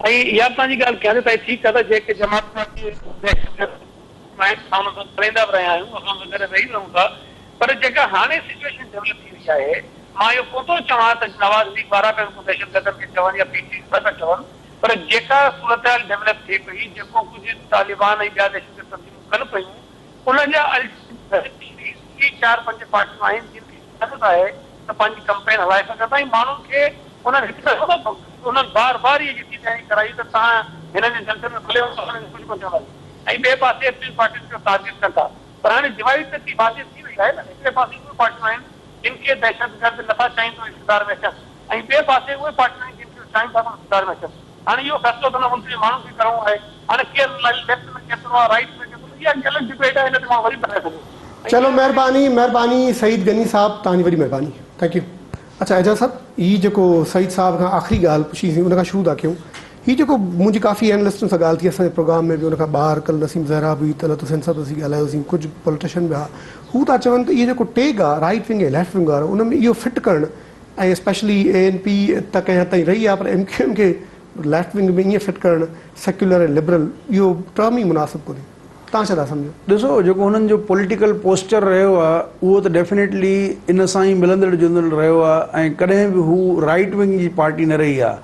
ऐं इहा तव्हांजी ॻाल्हि कयां त ठीकु आहे त जेके जमात खणंदा बि रहिया आहियूं, असां वग़ैरह रही रहूं था, पर जेका हाणे सिचुएशन डेवलप थी रही आहे, मां इहो कोन थो चवां त नवाज़ लीग वारा पिया दहशतगर्दनि खे चवनि या PTI पिया चवनि, पर जेका सूरत हाल डेवलप थिए पई, जेको कुझु तालिबान ऐं ॿिया दहशतगर्द तंज़ीमूं कनि पयूं, उन जा 4-5 पार्टियूं आहिनि जिन खे इजाज़त आहे त पंहिंजी कंपेन हलाए सघनि था ऐं माण्हुनि खे उन्हनि बार बार इहे चीज़ कराई त तव्हां हिन जे जलसे में खुले कुझु कोन चवंदा। ऐं ॿिए पासे ॿिनि पार्टियुनि खे टारगेट कनि था, पर हाणे डिवाइड त बातचीत थी वई आहे न। हिकिड़े पासे उहे पार्टियूं आहिनि जिन खे दहशतगर्द नथा चाहिनि त इक़्तिदार में अचनि, ऐं ॿिए पासे उहे पार्टियूं आहिनि जिन खे चाहिनि था त इक़्तिदार में अचनि। हाणे इहो फ़ैसिलो त हुन मुल्क जे माण्हुनि खे करिणो आहे। हाणे केरु लेफ्ट में केतिरो आहे, राइट में केतिरो, इहा अलॻि डिबेट आहे, हिन ते मां वरी ॿुधाए सघुं। चलो महिरबानी सईद गनी साहब, तव्हांजी वॾी महिरबानी, थैंक यू। अच्छा एजाज़ साहब, हीअ जेको सईद साहब खां आख़िरी ॻाल्हि पुछीसीं उन खां शुरू था कयूं। हीअ जेको मुंहिंजी काफ़ी एनालिस्टनि सां ॻाल्हि थी असांजे प्रोग्राम में बि, उन खां ॿाहिरि कल्ह नसीम ज़हरा बि, तलत हुसैन साहब असीं ॻाल्हायोसीं, कुझु पॉलिटिशियन ॿिया, हू था चवनि त इहो जेको टेक आहे राइट विंग ऐं लेफ्ट विंग वारो, उन में इहो फिट करणु ऐं स्पेशली ANP त कंहिं हद ताईं रही आहे, पर MQM खे लेफ्ट विंग में ईअं फिट करणु सेक्युलर ऐं लिबरल, इहो टर्म ई मुनासिबु कोन्हे। तव्हां छा था सम्झो? ॾिसो, जेको हुननि जो पॉलिटिकल पोस्चर रहियो आहे उहो त डेफिनेटली इन सां ई मिलंदड़ जुलंदड़ रहियो आहे ऐं कॾहिं बि हू राइट विंग जी पार्टी न रही आहे।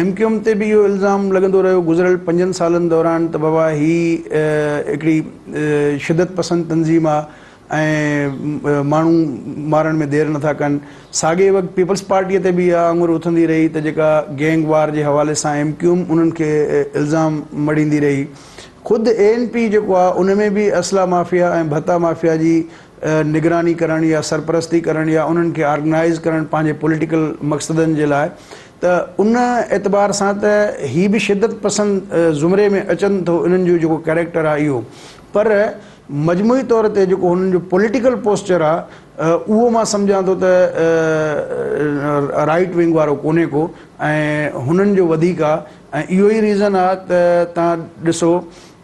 MQM ते बि इहो इल्ज़ाम लॻंदो रहियो गुज़िरियल 5 सालनि दौरान त बाबा ही हिकिड़ी शिदत पसंद तंज़ीम आहे ऐं माण्हू मारण में देरि नथा कनि। साॻे वक़्तु पीपल्स पार्टीअ ते बि इहा आङुर उथंदी रही त जेका गैंग वार जे हवाले सां MQM उन्हनि खे इल्ज़ाम मड़ींदी रही। ख़ुदि ANP जेको आहे उन में बि असला माफ़िया ऐं भत्ता माफ़िया जी निगरानी करणु या सरपरस्ती करणु या उन्हनि खे ऑर्गनाइज़ करणु पंहिंजे पॉलिटिकल मक़सदनि जे लाइ, त उन एतबार सां त ही बि शिदत पसंद ज़ुमरे में अचनि थो, इन्हनि जो जेको कैरेक्टर आहे इहो। पर मजमूई तौर ते जेको हुननि जो पॉलिटिकल पोस्चर आहे उहो मां सम्झां थो त राइट विंग वारो कोन्हे को ऐं हुननि जो वधीक आहे। ऐं इहो ई रीज़न आहे त तव्हां ॾिसो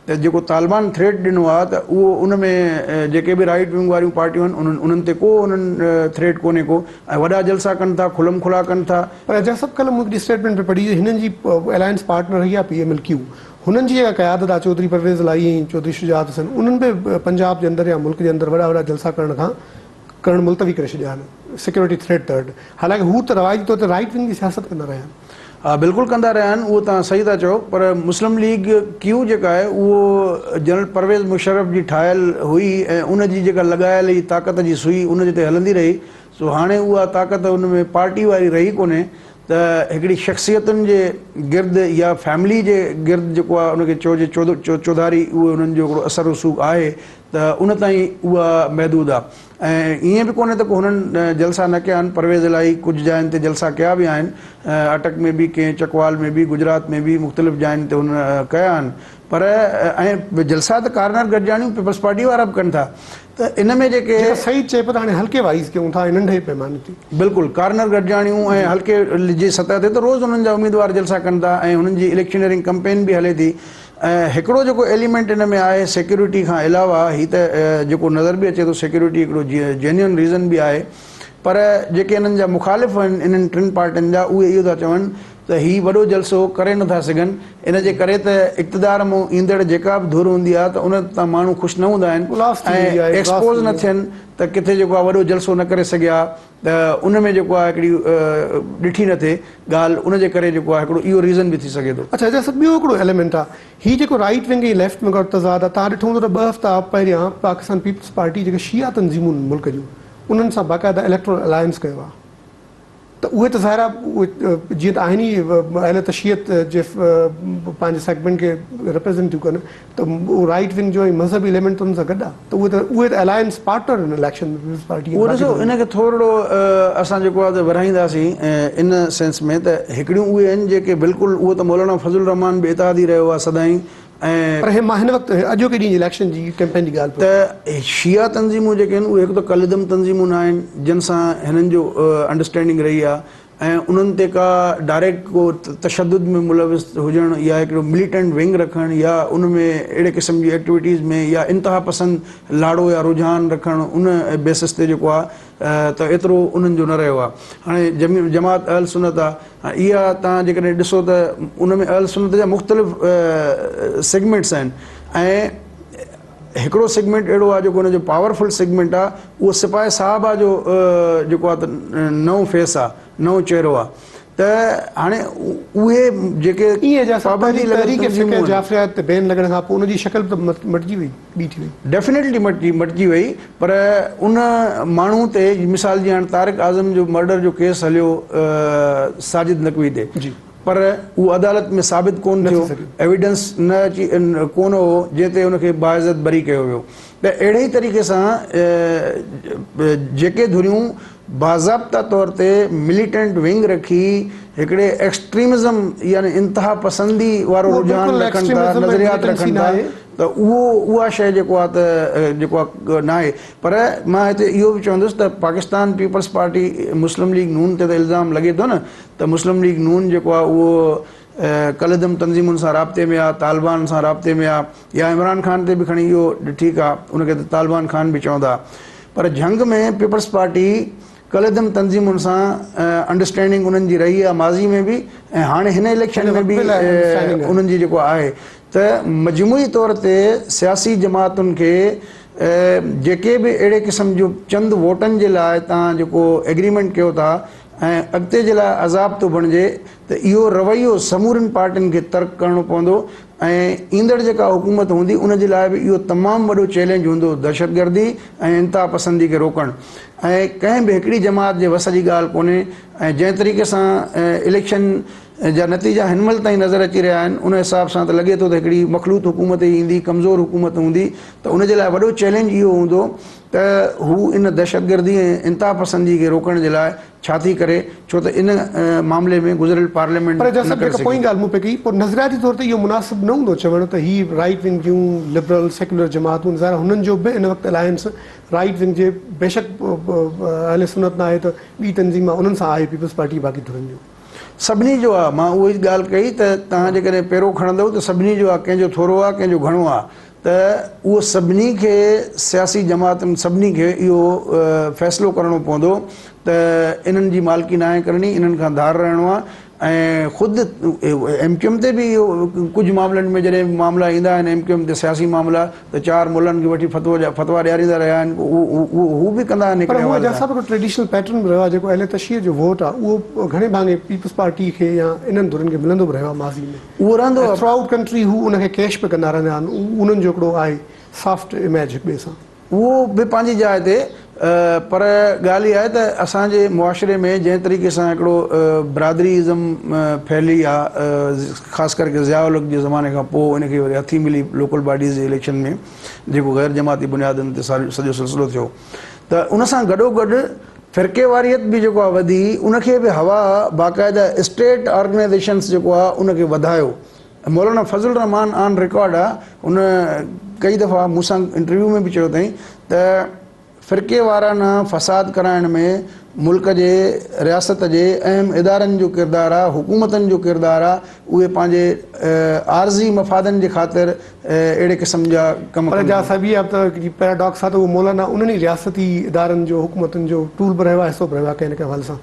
त जेको तालिबान थ्रेट ॾिनो आहे त उहो उन में जेके बि राइट विंग वारियूं पार्टियूं आहिनि उन्हनि ते को उन्हनि थ्रेट कोन्हे को, ऐं वॾा जलसा कनि था, खुलम खुला कनि था। पर एजाज़ साहब, कल्ह मूंखे स्टेटमेंट पे पढ़ी, हिननि जी अलायंस पार्टनर रही आहे PMLQ, हुननि जी जेका क़यादत आहे चौधरी परवेज़ लाई ऐं चौधरी शुजात हुसैन, उन्हनि बि पंजाब जे अंदरि या मुल्क जे अंदरि वॾा जलसा करणु मुलतवी करे छॾिया आहिनि, सिक्योरिटी थ्रेट तहत। हालांकि हू त रवायती तौर ते राइट विंग जी सियासत कंदा रहिया आहिनि। हा, बिल्कुलु कंदा रहिया आहिनि, उहो तव्हां सही था चओ। पर मुस्लिम लीग क्यू जेका आहे उहो जनरल परवेज़ मुशर्रफ जी ठाहियल हुई ऐं उन जी जेका लॻायल ई ताक़त जी सुई उन जे ते हलंदी रही। सो हाणे उहा ताक़त उन में पार्टी वारी रही कोन्हे, त हिकिड़ी शख़्सियतुनि जे गिर्द या फैमिली जे गिर्द जेको आहे उनखे चइजे चौधारी, उहो उन्हनि जो हिकिड़ो असर रसूख़ आहे, त उन ताईं उहा महदूद आहे। ऐं ईअं बि कोन्हे त को हुननि जलसा न कया आहिनि, परवेज़ इलाही कुझु जायुनि ते जलसा कया बि आहिनि, अटक में बि कंहिं, चकवाल में बि, गुजरात में बि मुख़्तलिफ़ जायुनि ते हुन कया आहिनि। पर ऐं जलसा त कारनार गॾिजाणियूं पीपल्स पार्टी वारा बि कनि था। त इन में जेके सही चए पियो त हाणे हल्के वाइज़ कयूं था, नंढे पैमाने ते बिल्कुलु कारनर गॾिजाणियूं ऐं हल्के जी सतह ते त रोज़ उन्हनि जा उम्मीदवार जलसा कनि था ऐं हुननि जी इलेक्शनरिंग कंपेन बि हले थी। ऐं हिकिड़ो जेको एलिमेंट इन में आहे सिक्योरिटी खां अलावा, हीअ त जेको नज़र बि अचे थो सिक्योरिटी हिकिड़ो जेन्युइन रीज़न बि आहे, पर जेके इन्हनि जा मुखालिफ़ आहिनि इन्हनि 3 पार्टियुनि जा, उहे इहो था चवनि त हीउ वॾो जलसो करे नथा सघनि। इन जे करे त इक़्तिदार मां ईंदड़ जेका बि धुर हूंदी आहे त उन तां माण्हू ख़ुशि न हूंदा आहिनि ऐं एक्सपोज़ न थियनि त किथे जेको आहे वॾो जलसो न करे सघिया त उन में जेको आहे हिकिड़ी ॾिठी न थिए ॻाल्हि, उन जे करे जेको आहे हिकिड़ो इहो रीज़न बि थी सघे थो। अच्छा, जैसे ॿियो हिकिड़ो एलिमेंट आहे, हीउ जेको राइट विंग ऐं लेफ्ट विंग तज़ाद आहे, तव्हां ॾिठो हूंदो त 2 हफ़्ता पहिरियां पाकिस्तान पीपल्स पार्टी जेके शिया तंज़ीमूं मुल्क जूं उन्हनि सां बाक़ाइदा इलेक्टोरल अलायंस कयो आहे, त उहे त ज़ाहिर आहे जीअं त आहिनि ई अहल तशियत जे पंहिंजे सेगमेंट खे रिप्रेज़ेंट थियूं कनि, त उहो राइट विंग जो मज़हबी एलिमेंट उन्हनि सां गॾु आहे, त उहे त अलायंस पार्टनर आहिनि इलेक्शन में पीपल्स पार्टी। उहो ॾिसो, इनखे थोरो असां जेको आहे त वधाईंदासीं इन सेंस में त हिकिड़ियूं उहे आहिनि जेके बिल्कुलु, उहो त मौलाना फज़लुर रहमान बि इतादी रहियो आहे सदाईं, ऐं पर मां हिन वक़्तु अॼोके ॾींहुं इलेक्शन जी कैंपेन जी ॻाल्हि त शिया तंज़ीमूं जेके आहिनि उहे हिकु त कलिदम तंज़ीमूं न आहिनि जिन सां हिननि जो अंडरस्टैंडिंग रही आहे ऐं उन्हनि ते का डायरेक्ट को तशद्दुद में मुलविस हुजणु या हिकिड़ो मिलिटेंट विंग रखणु या उन में अहिड़े क़िस्म जी एक्टिविटीज़ में या इंतिहा पसंद लाड़ो या रुझान रखणु उन बेसिस ते जेको आहे त एतिरो उन्हनि जो न रहियो आहे। हाणे जमात अहल सुन्नत आहे, इहा तव्हां जेकॾहिं ॾिसो त उन में अहल सुन्नत जा मुख़्तलिफ़ सेगमेंट्स आहिनि ऐं हिकिड़ो सेगमेंट अहिड़ो आहे जेको हुनजो पावरफुल सेगमेंट आहे, उहो सिपाही साहिबा जो जेको आहे त नओं फेस आहे, नओं चहिरो आहे। त हाणे उहे जेके बैन लॻण खां पोइ उनजी शक्ल त मटिजी वई, ॿी थी वई, डेफिनेटली मटिजी वई, पर उन माण्हू ते मिसाल जी हाणे तारिक आज़म जो मर्डर जो केस हलियो साजिद नक़वी ते, पर उहो अदालत में साबित कोन थियो, एविडेंस न अची कोन हो जंहिं ते हुनखे बाइज़त बरी कयो वियो। त अहिड़े ई तरीक़े सां जेके धुरियूं बाज़ाब्ता तौर ते मिलिटेंट विंग रखी हिकिड़े एक्सट्रीमिज़म यानी इंतिहा पसंदी वारो रुझान रखनि था, नज़रियात रखनि था, त उहा शइ जेको आहे त जेको आहे न आहे। पर मां हिते इहो बि चवंदुसि त पाकिस्तान पीपल्स पार्टी मुस्लिम लीग नून ते त इल्ज़ाम लॻे थो न त मुस्लिम लीग नून जेको आहे उहो कलिदम तंज़ीमुनि सां राब्ते में आहे, तालिबान सां राब्ते में आहे, या इमरान ख़ान ते बि खणी इहो ठीकु आहे, उनखे त तालिबान ख़ान बि चवंदा, पर जंग में पीपल्स पार्टी कलिदम तंज़ीमुनि सां अंडरस्टैंडिंग उन्हनि जी रही आहे माज़ी में बि ऐं हाणे हिन इलेक्शन में बि उन्हनि जी जेको आहे त मजमूई तौर ते सियासी जमातुनि खे जेके बि अहिड़े क़िस्म जो चंद वोटनि जे लाइ तव्हां जेको एग्रीमेंट कयो था ऐं अॻिते जे लाइ अज़ाब थो बणिजे, त इहो रवैयो समूरनि पार्टियुनि खे तर्क करणो पवंदो ऐं ईंदड़ जेका हुकूमत हूंदी उन जे लाइ बि इहो तमामु वॾो चैलेंज हूंदो, दहशतगर्दी ऐं इंतिहा पसंदी खे रोकणु। ऐं कंहिं बि हिकिड़ी जमात जे वस जी ॻाल्हि कोन्हे ऐं जंहिं तरीक़े सां इलेक्शन जा नतीजा हिन महिल ताईं नज़र अची रहिया आहिनि उन हिसाब सां त लॻे थो त हिकिड़ी मखलूत हुकूमत ई ईंदी, कमज़ोर हुकूमत हूंदी, त उन जे लाइ वॾो चैलेंज इहो हूंदो त हू इन दहशतगर्दी ऐं इंतिहा पसंदी खे रोकण जे लाइ छा थी करे, छो त इन मामले में गुज़िरियल पार्लियामेंट पोइ ॻाल्हि मूं पे कई, पोइ नज़रियाती तौर ते इहो मुनासिब न हूंदो चवणु त हीअ राइट विंग जूं लिबरल सेक्युलर जमातूं ज़ाहिर हुननि जो बि इन वक़्तु अलायंस राइट विंग जे बेशक अहले सुन्नत न आहे त ॿी तंज़ीम आहे उन्हनि सां आहे पीपल्स पार्टी बाक़ी धुरनि जो सभिनी जो आहे। मां उहा ई ॻाल्हि कई त तव्हां जेकॾहिं पहिरियों खणंदव त सभिनी जो आहे, कंहिंजो थोरो आहे कंहिंजो घणो आहे, त उहो सभिनी खे सियासी जमातुनि सभिनी खे इहो फ़ैसिलो करिणो पवंदो त इन्हनि जी मालिकी न आहे करणी, इन्हनि खां धार रहणो आहे। ऐं ख़ुदि MQM ते बि इहो कुझु मामलनि में जॾहिं मामला ईंदा आहिनि MQM ते सियासी मामला त 4 मुल्हनि खे वठी फतवा ॾियारींदा रहिया आहिनि, हू बि कंदा आहिनि। पर उहो जंहिं हिकु ट्रेडिशनल पैटर्न बि रहियो आहे जेको अहले तशय्युअ जो वोट आहे उहो घणे भाङे पीपल्स पार्टी खे या इन्हनि धुरनि खे मिलंदो बि रहियो आहे माज़ी में, उहो रहंदो आहे थ्रू आउट कंट्री, हू उनखे कैश पे कंदा रहंदा आहिनि, उन्हनि जो हिकिड़ो आहे सॉफ्ट इमेज हिक ॿिए सां, उहो बि पंहिंजी जाइ ते। पर ॻाल्हि इहा आहे त असांजे मुआशिरे में जंहिं तरीक़े सां हिकिड़ो बिरादरीज़म फैली आहे, ख़ासि करके ज़ियाउल हक़ जे ज़माने खां पोइ इनखे वरी हथी मिली लोकल बॉडीज़ जे इलेक्शन में जेको गैर जमाती बुनियादनि ते सॼो सिलसिलो थियो, त उन सां गॾोगॾु फ़िरक़ेवारियत बि जेको आहे वधी, उनखे बि हवा बाक़ाइदा स्टेट ऑर्गेनाइज़ेशन्स जेको आहे उनखे वधायो। मौलाना फज़ल रहमान ऑन रिकॉर्ड आहे, उन कई दफ़ा मूंसां इंटरव्यू में बि चयो अथई त फ़िरक़े वाराना फ़साद कराइण में मुल्क जे रियासत जे अहम इदारनि जो किरदारु आहे, हुकूमतनि जो किरदारु आहे, उहे पंहिंजे आर्ज़ी मफ़ादनि जे ख़ातिर अहिड़े क़िस्म जा कम पर जा सभी आहे त पैराडॉक्स आहे त उहो मौलाना उन्हनि रियासती इदारनि जो हुकूमतनि जो टूल बि रहियो आहे, हिसो बि रहियो आहे कंहिं न कंहिं हल सां।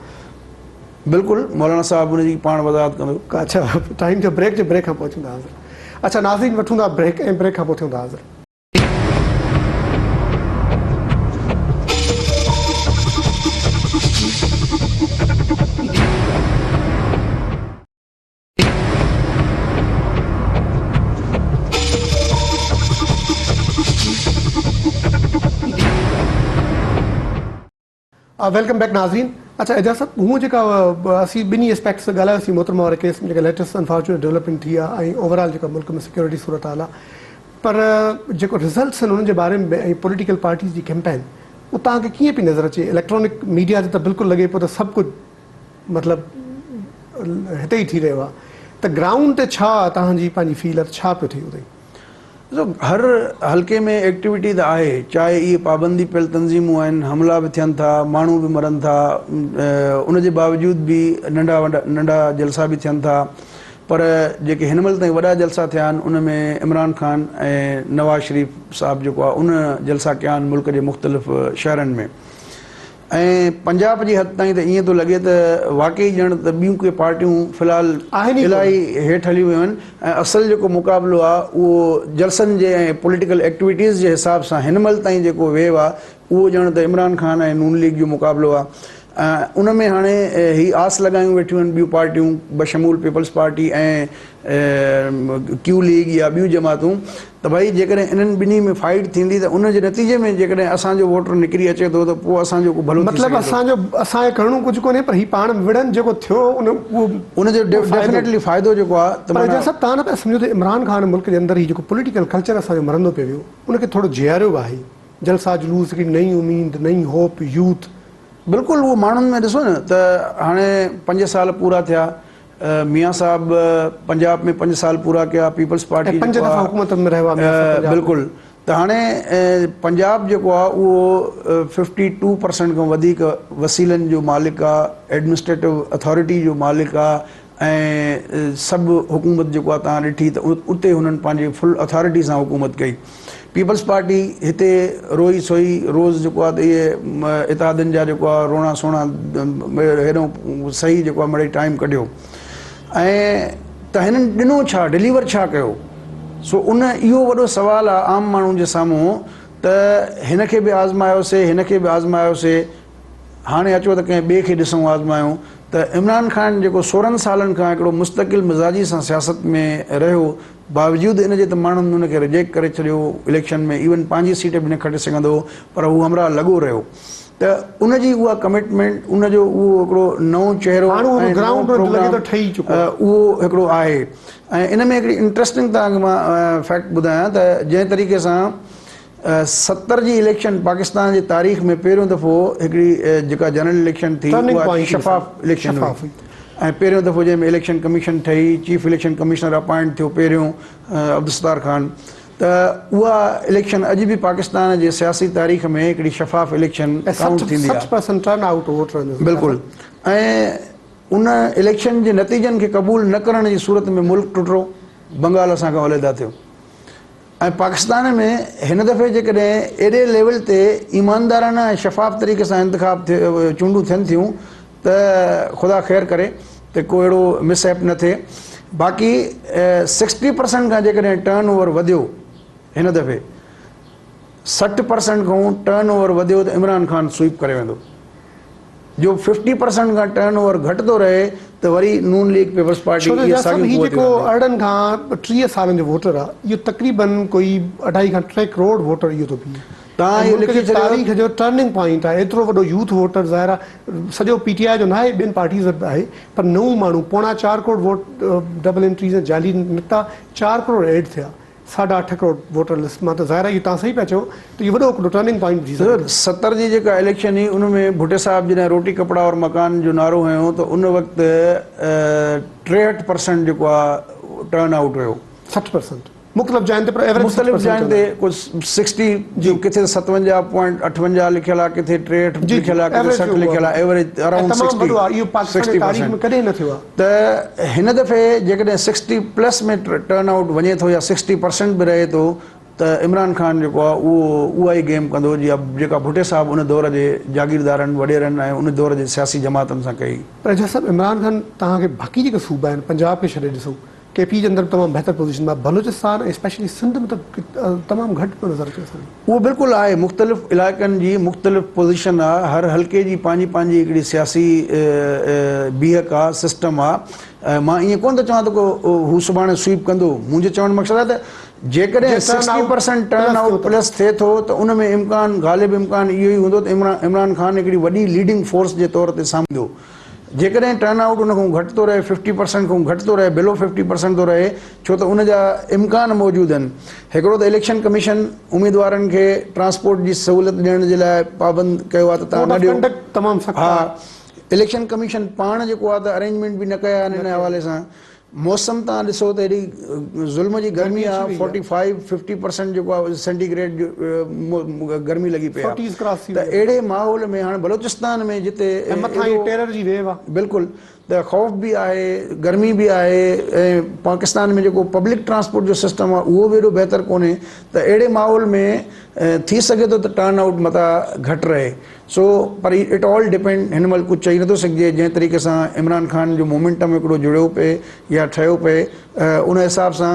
बिल्कुलु मौलाना साहब उनजी पाण वज़ाहत कंदो। अच्छा टाइम जो ब्रेक खां पोइ थींदा हाज़िर। अच्छा नाज़रीन वठूं था ब्रेक ऐं ब्रेक खां पोइ थियूं था हाज़िर। वेलकम बैक नाज़रीन। अच्छा एजाज़ साहब हूअं जेका असीं ॿिन्ही एस्पेक्ट्स ॻाल्हायोसीं मोहतरमा वारे केस में जेका लेटेस्ट अनफॉर्चुनेट डेवलपमेंट थी आहे ऐं ओवरऑल जेका मुल्क में सिक्योरिटी सूरत हाल आहे, पर जेको रिज़ल्ट्स आहिनि उन्हनि जे बारे में ऐं पॉलिटिकल पार्टीज़ जी कैंपेन उहो तव्हांखे कीअं पई नज़र अचे? इलेक्ट्रॉनिक मीडिया ते त बिल्कुलु लॻे पियो त सभु कुझु मतिलबु हिते ई थी रहियो आहे, त ग्राउंड ते छा तव्हांजी पंहिंजी फील आहे, छा पियो थिए उते? हर हल्के में एक्टिविटी त आहे, चाहे इहे पाबंदी पियल तंज़ीमूं आहिनि, हमला बि थियनि था, माण्हू बि मरनि था, उनजे बावजूद बि नंढा जलसा बि थियनि था, पर जेके हिन महिल ताईं वॾा जलसा थिया आहिनि उन में इमरान ख़ान ऐं नवाज़ शरीफ़ साहिबु जेको आहे उन जलसा कया आहिनि मुल्क जे मुख़्तलिफ़ शहरनि में। ऐं पंजाब जी हद ताईं त ईअं थो लॻे त वाक़ई ॼण त ॿियूं के पार्टियूं फ़िलहालु इलाही हेठि हली वियूं आहिनि ऐं असुलु जेको मुक़ाबिलो आहे उहो जलसनि जे ऐं पॉलिटिकल एक्टिविटीज़ जे हिसाब सां हिन महिल ताईं जेको वेव आहे उहो ॼण त इमरान ख़ान ऐं नून लीग जो मुक़ाबिलो आहे। उन में हाणे ही आस लॻायूं वेठियूं आहिनि ॿियूं पार्टियूं बशमूल पीपल्स पार्टी ऐं क्यू लीग या ॿियूं जमातूं त भई जेकॾहिं इन्हनि ॿिन्ही में फाइट थींदी त उन जे नतीजे में जेकॾहिं असांजो वोटर निकिरी अचे थो त पोइ असांजो को भलो मतिलबु असांखे करिणो कुझु कोन्हे, पर ही पाण विढ़नि जेको थियो उनजो डेफिनेटली फ़ाइदो जेको आहे त सभु तव्हां न पिया सम्झो त इमरान ख़ान मुल्क जे अंदरि ही जेको पॉलिटिकल कल्चर असांजो मरंदो पियो वियो उनखे थोरो जीआरियो आहे, जलसा जुलूस हिकिड़ी नई उमेद नई होप यूथ। बिल्कुलु उहो माण्हुनि में ॾिसो न त हाणे 5 साल पूरा थिया, मियां साहब पंजाब में 5 साल पूरा कया, पीपल्स पार्टी 5 दफ़ा हुकूमत में रहियो आहे बिल्कुलु। त हाणे पंजाब जेको आहे उहो 52% खां वधीक वसीलनि जो मालिक आहे, एडमिनिस्ट्रेटिव अथॉरिटी जो मालिक आहे ऐं सभु हुकूमत जेको आहे तव्हां ॾिठी त उते हुननि पंहिंजे फुल अथॉरिटी सां हुकूमत कई। पीपल्स पार्टी हिते रोई सोई रोज़ जेको आहे त इहे इतादनि जा जेको आहे रोणा सोणा हेॾो सही जेको आहे मिड़ई टाइम कढियो ऐं त हिननि ॾिनो छा, डिलीवर छा कयो? सो उन इहो वॾो सुवालु आहे आम माण्हुनि जे साम्हूं त हिन खे बि आज़मायोसीं, हिन खे बि आज़मायोसीं, हाणे अचो त कंहिं ॿिए खे ॾिसूं आज़मायूं। त इमरान ख़ान जेको 16 सालनि खां हिकिड़ो मुस्तक़िल मिज़ाजी सां सियासत में रहियो, बावजूदि इन जे त माण्हुनि हुनखे रिजेक्ट करे छॾियो इलेक्शन में, इवन पंहिंजी सीट बि न खटे सघंदो हो, पर हू हमरा लॻो रहियो। त उनजी उहा कमिटमेंट, उनजो उहो हिकिड़ो नओं चहिरो उहो हिकिड़ो आहे। ऐं इन में हिकिड़ी इंट्रस्टिंग तव्हांखे मां फैक्ट ॿुधायां त जंहिं तरीक़े सां 70 जी इलेक्शन पाकिस्तान जी तारीख़ में पहिरियों दफ़ो हिकिड़ी जेका जनरल इलेक्शन थी उहा शफ़ाफ़ इलेक्शन हुई ऐं पहिरियों दफ़ो जंहिंमें इलेक्शन कमीशन ठही, चीफ इलेक्शन कमिश्नर अपॉइंट थियो पहिरियों अब्दुलसत्तार ख़ान, त उहा इलेक्शन अॼु बि पाकिस्तान जे सियासी तारीख़ में हिकिड़ी शफ़ाफ़ इलेक्शन काउंट थींदी आहे। बिल्कुलु। ऐं उन इलेक्शन जे नतीजनि खे क़बूल न करण जी सूरत में मुल्क टुटो, बंगाल असांखां अलहदा थियो ऐं पाकिस्तान में हिन दफ़े जेकॾहिं एॾे लेवल ते ईमानदाराना ऐं शफ़ाफ़ तरीक़े सां इंतिखाब चूंडूं थियनि थियूं त ख़ुदा ख़ैरु करे त को अहिड़ो मिसहैप न थिए। बाक़ी 60% खां जेकॾहिं टर्न ओवर वधियो हिन दफ़े, 60% खां टर्न ओवर वधियो त इमरान ख़ान स्वीप करे वेंदो। जो 50% खां टर्न ओवर घटि थो रहे त वरी नून लीग पीपल्स पार्टी जेको अरिड़हं खां 30 सालनि जो वोटर आहे इहो तक़रीबन कोई 2.5 खां 3 करोड़ वोटर इहो थो बीहे। तारीख़ जो टर्निंग पॉइंट आहे, एतिरो वॾो यूथ वोटर ज़ाहिर आहे सॼो PTI जो न आहे, ॿियनि पार्टीज़ बि आहे, पर नओं माण्हू 4.25 करोड़ वोट डबल एंट्रीज़ ऐं जाली निकिता, 4 करोड़ एड थिया, 8.5 करोड़ वोटर लिस्ट मां, त ज़ाहिर आहे इहो तव्हां सही पिया चओ त इहो वॾो हिकिड़ो टर्निंग पॉइंट थी सघे। 70 जी जेका इलेक्शन हुई उनमें भुट्टे साहब जॾहिं रोटी कपिड़ा और मकान जो नारो हयो त उन वक़्तु 63% जेको आहे टर्न आउट हुयो। 60% मुख़्तलिफ़ जाइनि ते, पर एवरेज मुख़्तलिफ़ जाइनि ते कुझु 60 जो किथे 57.58 लिखियल आहे, किथे 63 लिखियल आहे, किथे 60 लिखियल आहे, एवरेज अराउंड 60%। त हिन दफ़े जेकॾहिं 60+ में टर्न आउट वञे थो या 60% बि रहे थो त इमरान ख़ान जेको आहे उहा ई गेम कंदो जेका भुटे साहिबु उन दौर जे जागीरदारनि वॾेरनि ऐं उन दौर जे सियासी जमातनि सां कई। पर एजाज़ साहब, इमरान ख़ान तव्हांखे बाक़ी जेके सूबा आहिनि, पंजाब खे छॾे ॾिसो, KP जे अंदरि तमामु बहितर पोज़ीशन आहे, बलूचिस्तान ऐं स्पेशली सिंध में त तमामु घटि पियो नज़र अचे असांखे। उहो बिल्कुलु आहे, मुख़्तलिफ़ इलाइक़नि जी मुख़्तलिफ़ पोज़ीशन आहे, हर हल्के जी पंहिंजी पंहिंजी हिकिड़ी सियासी बीहक आहे, सिस्टम आहे। मां ईअं कोन थो चवां त को हू सुभाणे स्वीप कंदो। मुंहिंजो चवण जो मक़सदु आहे त जेकॾहिं 60% टर्न आउट प्लस थिए थो त उन में इम्कान, ग़ालिब इम्कान इहो ई हूंदो त इमरान ख़ान हिकिड़ी वॾी लीडिंग फोर्स जे तौर ते साम्हूं। जेकॾहिं टर्न आउट उन खां घटि थो रहे, 50% खां घटि थो रहे, बिलो 50% थो रहे, छो त उन जा इम्कान मौजूदु आहिनि। हिकिड़ो त इलेक्शन कमीशन उम्मीदवारनि खे ट्रांसपोर्ट जी सहूलियत ॾियण जे लाइ पाबंद कयो आहे त तव्हां न ॾियो। तमामु सख़्तु। हा, इलेक्शन कमीशन पाण जेको आहे त अरेंजमेंट बि न कया आहिनि हिन हवाले सां। मौसम तव्हां ॾिसो त हेॾी ज़ुल्म जी गर्मी आहे, 45-50% जेको आहे सेंटीग्रेड गर्मी लॻी पई आहे। त अहिड़े माहौल में हाणे बलोचिस्तान में जिते टेरर जी वेव आहे, बिल्कुलु त ख़ौफ़ बि आहे, गर्मी बि आहे, ऐं पाकिस्तान में जेको पब्लिक ट्रांसपोर्ट जो सिस्टम आहे उहो बि एॾो बहितर कोन्हे। त अहिड़े माहौल में थी सघे थो त टर्न आउट मता घटि रहे। सो पर इट ऑल डिपेंड, हिन महिल कुझु चई नथो सघिजे। जंहिं तरीक़े सां इमरान ख़ान जो मोमेंटम हिकिड़ो जुड़ियो पए या ठहियो पए, उन हिसाब सां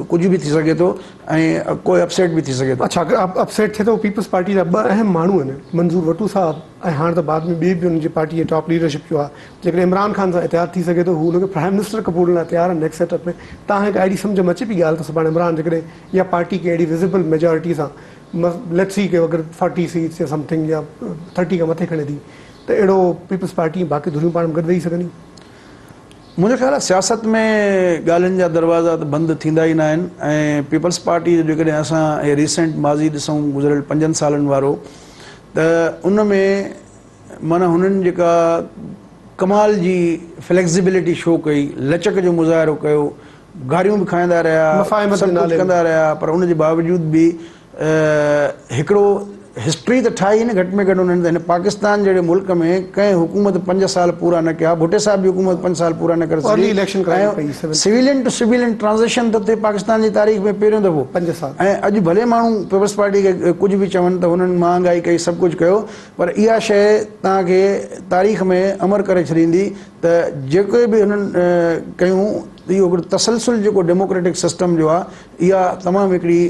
कुझु बि थी सघे थो ऐं कोई अपसेट बि थी सघे थो। अच्छा, अगरि अपसेट थिए थो, पीपल्स पार्टी जा ॿ अहम माण्हू आहिनि, मंज़ूर वटू साहब ऐं हाणे त बाद में ॿिए बि हुनजी पार्टी जे टॉप लीडरशिप जो आहे। जेकॾहिं इमरान ख़ान सां इतिहाद थी सघे थो, हू हुनखे प्राइम मिनिस्टर कपूर लाइ तयारु आहे नेक्स्ट सेटअप में। तव्हां हिकु अहिड़ी सम्झ में अचे पई ॻाल्हि त सुभाणे इमरान जेकॾहिं या पार्टी खे अहिड़ी विज़िबल मेजॉरिटी सां लेट्स सी के अगरि 40 सीट्स या समथिंग या 30 खां मथे खणे थी, त अहिड़ो पीपल्स पार्टी बाक़ी धुरियूं पाण गॾु वेही सघनि? मुंहिंजो ख़्यालु आहे सियासत में ॻाल्हियुनि जा दरवाज़ा त बंदि थींदा ई न आहिनि। ऐं पीपल्स पार्टी जो जेकॾहिं असां रीसेंट माज़ी ॾिसूं गुज़िरियल 5 सालनि वारो, त उन में माना हुननि जेका कमाल जी फ्लेक्सिबिलिटी शो कई, लचक जो मुज़ाहिरो कयो, गारियूं बि खाईंदा रहिया, सभु कुझु कंदा रहिया, पर उन जे बावजूद बि हिकिड़ो हिस्ट्री त ठाही न घटि में घटि उन्हनि। हिन पाकिस्तान जहिड़े मुल्क में कंहिं हुकूमत 5 साल पूरा न कया। भुटे साहिब जी हुकूमत 5 साल पूरा न करे सघी। सिविलियन टू सिविलियन ट्रांज़िशन त थिए पाकिस्तान जी तारीख़ में पहिरियों दफ़ो 5 साल। ऐं अॼु भले माण्हू पीपल्स पार्टी खे कुझु बि चवनि त हुननि महांगाई कई, सभु कुझु कयो, पर इहा शइ तव्हांखे तारीख़ में अमर करे छॾींदी त जेके बि हुननि कयूं, इहो हिकिड़ो तसलसल जेको डेमोक्रेटिक सिस्टम जो आहे, इहा तमामु हिकिड़ी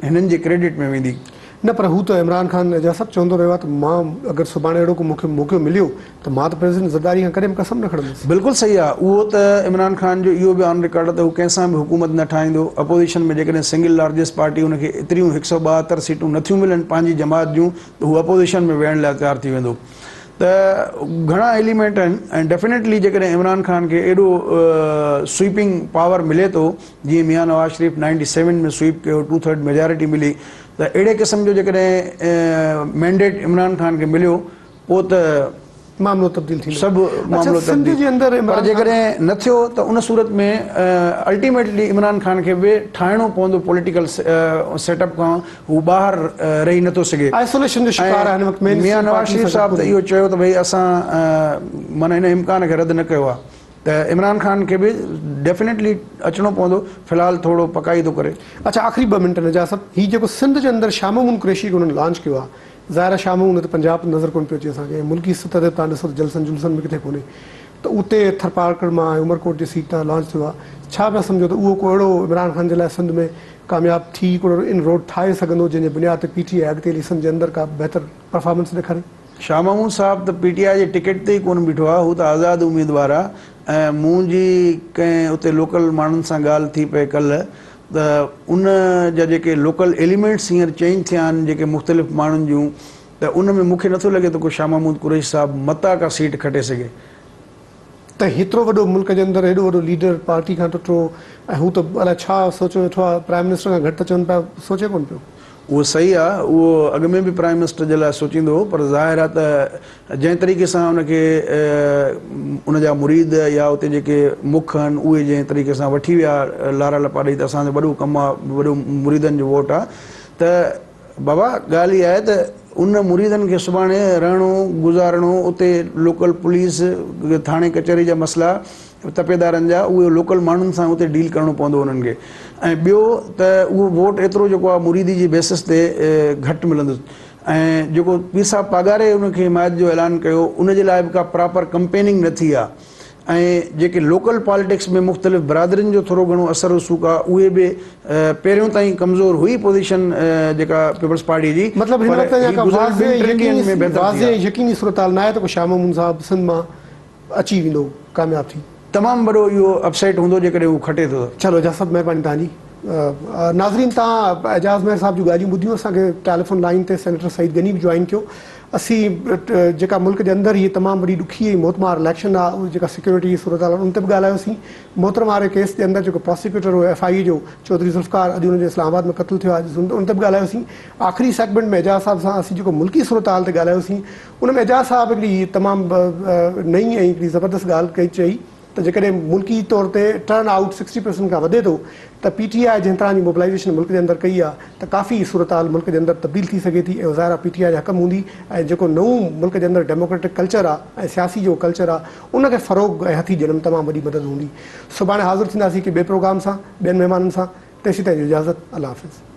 हिननि जे क्रेडिट में वेंदी। न, पर हू त इमरान ख़ान जा सभु चवंदो रहियो आहे त मां अगरि सुभाणे अहिड़ो को मूंखे मौक़ो मिलियो त मां त प्रेसिडेंट ज़रदारी खां कॾहिं कसम न खणंदुसि। बिल्कुलु सही आहे। उहो त इमरान ख़ान जो इहो बि ऑन रिकॉर्ड आहे त हू कंहिंसां बि हुकूमत न ठाहींदो। अपोज़िशन में जेकॾहिं सिंगल लार्जेस्ट पार्टी हुनखे एतिरियूं 172 सीटूं नथियूं मिलनि पंहिंजी जमात जूं, त हू अपोज़िशन में वेहण लाइ तयारु थी वेंदो। त घणा एलिमेंट आहिनि ऐं डेफिनेटली जेकॾहिं इमरान ख़ान खे एॾो स्वीपिंग पावर मिले थो, जीअं मियां नवाज़ शरीफ़ 97 में स्वीप कयो, 2/3 मेजॉरिटी मिली, त अहिड़े क़िस्म जो जेकॾहिं मैंडेट इमरान ख़ान खे मिलियो, पोइ त मामलो तब्दील थी सभु मामलो तब्दील। पर जेकॾहिं न थियो त उन सूरत में अल्टीमेटली इमरान ख़ान खे बि ठाहिणो पवंदो पॉलिटिकल सेटअप खां, हू ॿाहिरि रही नथो सघे। आइसोलेशन जो शिकार आहे हिन वक़्तु। मियां नवाज़ शरीफ़ साहिब त इहो चयो त भई असां माना हिन इम्कान खे रद्द न कयो आहे, त इमरान ख़ान खे बि डेफिनेटली अचणो पवंदो। फ़िलहाल थोरो पकाई थो करे। अच्छा, आख़िरी 2 मिंट में जा सभु हीउ जेको सिंध जे अंदरि शामून कुरैशी खे हुननि लॉन्च कयो आहे, ज़ाहिर शामून त पंजाब नज़र कोन पियो अचे असांखे, मुल्की सतह ते तव्हां ॾिसो त जलसन जुलसन में किथे कोन्हे, त उते थरपारकर मां उमरकोट जी सीट तां लॉन्च थियो आहे। छा पिया सम्झो त उहो को अहिड़ो इमरान ख़ान जे लाइ सिंध में कामयाबु थी हिकिड़ो इन रोड ठाहे सघंदो जंहिंजे बुनियाद ते PTI अॻिते हली सिंध जे अंदरि का बहितर परफॉर्मेंस ॾेखारे? शाह महमूद साहब त PTI जे टिकट ते ई कोन बीठो आहे, हू त आज़ादु उम्मीदवार आहे। ऐं मुंहिंजी कंहिं उते लोकल माण्हुनि सां ॻाल्हि थी पए कल्ह, त उन जा जेके लोकल एलिमेंट्स हींअर चेंज थिया आहिनि जेके मुख़्तलिफ़ माण्हुनि जूं, त उन में मूंखे नथो लॻे त को शाह महमूद कुरैशी साहिबु मता का सीट खटे सघे। त हेतिरो वॾो मुल्क जे अंदरि हेॾो वॾो लीडर पार्टी खां टुटो, ऐं हू त अलाए छा सोचे वेठो आहे, प्राइम मिनिस्टर खां घटि त चवनि पिया, सोचे कोन पियो। उहो सही आहे, उहो अॻु में बि प्राइम मिनिस्टर जे लाइ सोचींदो हो, पर ज़ाहिर आहे त जंहिं तरीक़े सां उनखे उनजा मुरीद या उते जेके मुख आहिनि उहे जंहिं तरीक़े सां वठी विया लारा लपा ॾेई, त असांजो वॾो कमु आहे, वॾो मुरीदनि जो वोट आहे। त बाबा ॻाल्हि इहा आहे त उन मुरीदनि खे सुभाणे रहणो गुज़ारणो, उते लोकल पुलिस थाणे कचहरी जा मसइला, तपेदारनि जा उहे लोकल माण्हुनि सां उते डील करिणो पवंदो उन्हनि खे। ऐं ॿियो त उहो वोट एतिरो जेको आहे मुरीदी जी बेसिस ते घटि मिलंदुसि। ऐं जेको पीर साहिबु पागारे उनखे हिमायत जो ऐलान कयो उनजे लाइ बि का प्रॉपर कंपेनिंग न थी आहे। ऐं जेके लोकल पॉलिटिक्स में मुख़्तलिफ़ बिरादरियुनि जो थोरो घणो असरु रसूख़ आहे उहे बि पहिरियों ताईं कमज़ोर हुई पोज़ीशन जेका पीपल्स पार्टी जी, मतिलबु हिन वक़्तु अञा का वाज़े यकीनी सूरत हाल न आहे त को शाह महमूद साहिबु सिंध मां अची वेंदो कामयाबु थी। तमामु वॾो इहो अपसेट हूंदो जेकॾहिं उहो खटे थो। चलो एजाज़ साहब महिरबानी तव्हांजी। नाज़रीन तव्हां एजाज़ मेहर साहब जूं ॻाल्हियूं ॿुधियूं। असांखे टेलीफोन लाइन ते सेनेटर सईद गनी बि जॉइन कयो। असीं जेका मुल्क जे अंदरि हीअ तमामु वॾी ॾुखी ऐं मोतमार इलेक्शन आहे उहा जेका सिक्योरिटी जी सूरत हाल उन ते बि ॻाल्हायोसीं। मोहतरम वारे केस जे अंदरि जेको प्रोसिक्यूटर हो FIA जो चौधरी ज़ुल्फ़कार अॼु हुनजो इस्लामाबाद में क़त्लु थियो आहे उन ते बि ॻाल्हायोसीं। आख़िरी सेगमेंट में एजाज़ साहब सां असीं जेको मुल्की सूरत हाल ते ॻाल्हायोसीं उन में एजाज़ साहब हिकिड़ी तमामु नई ऐं हिकिड़ी ज़बरदस्त ॻाल्हि कई चई त जेकॾहिं मुल्की तौर ते टर्न आउट 60% खां वधे थो त PTI जंहिं तरह जी मोबिलाइज़ेशन मुल्क जे अंदरि कई आहे त काफ़ी सूरत हाल मुल्क जे अंदरि तब्दील थी सघे थी ऐं ज़ाहिर आहे PTI जा हक़ हूंदी ऐं जेको नओं मुल्क जे अंदरि डेमोक्रेटिक कल्चर आहे ऐं सियासी जो कल्चर आहे उनखे फ़रोग़ ऐं हथी ॾियण में तमामु वॾी मदद हूंदी। सुभाणे हाज़िर थींदासीं कि ॿिए प्रोग्राम सां ॿियनि महिमाननि सां। तेसीं ताईं इजाज़त। अल्लाह हाफ़िज़।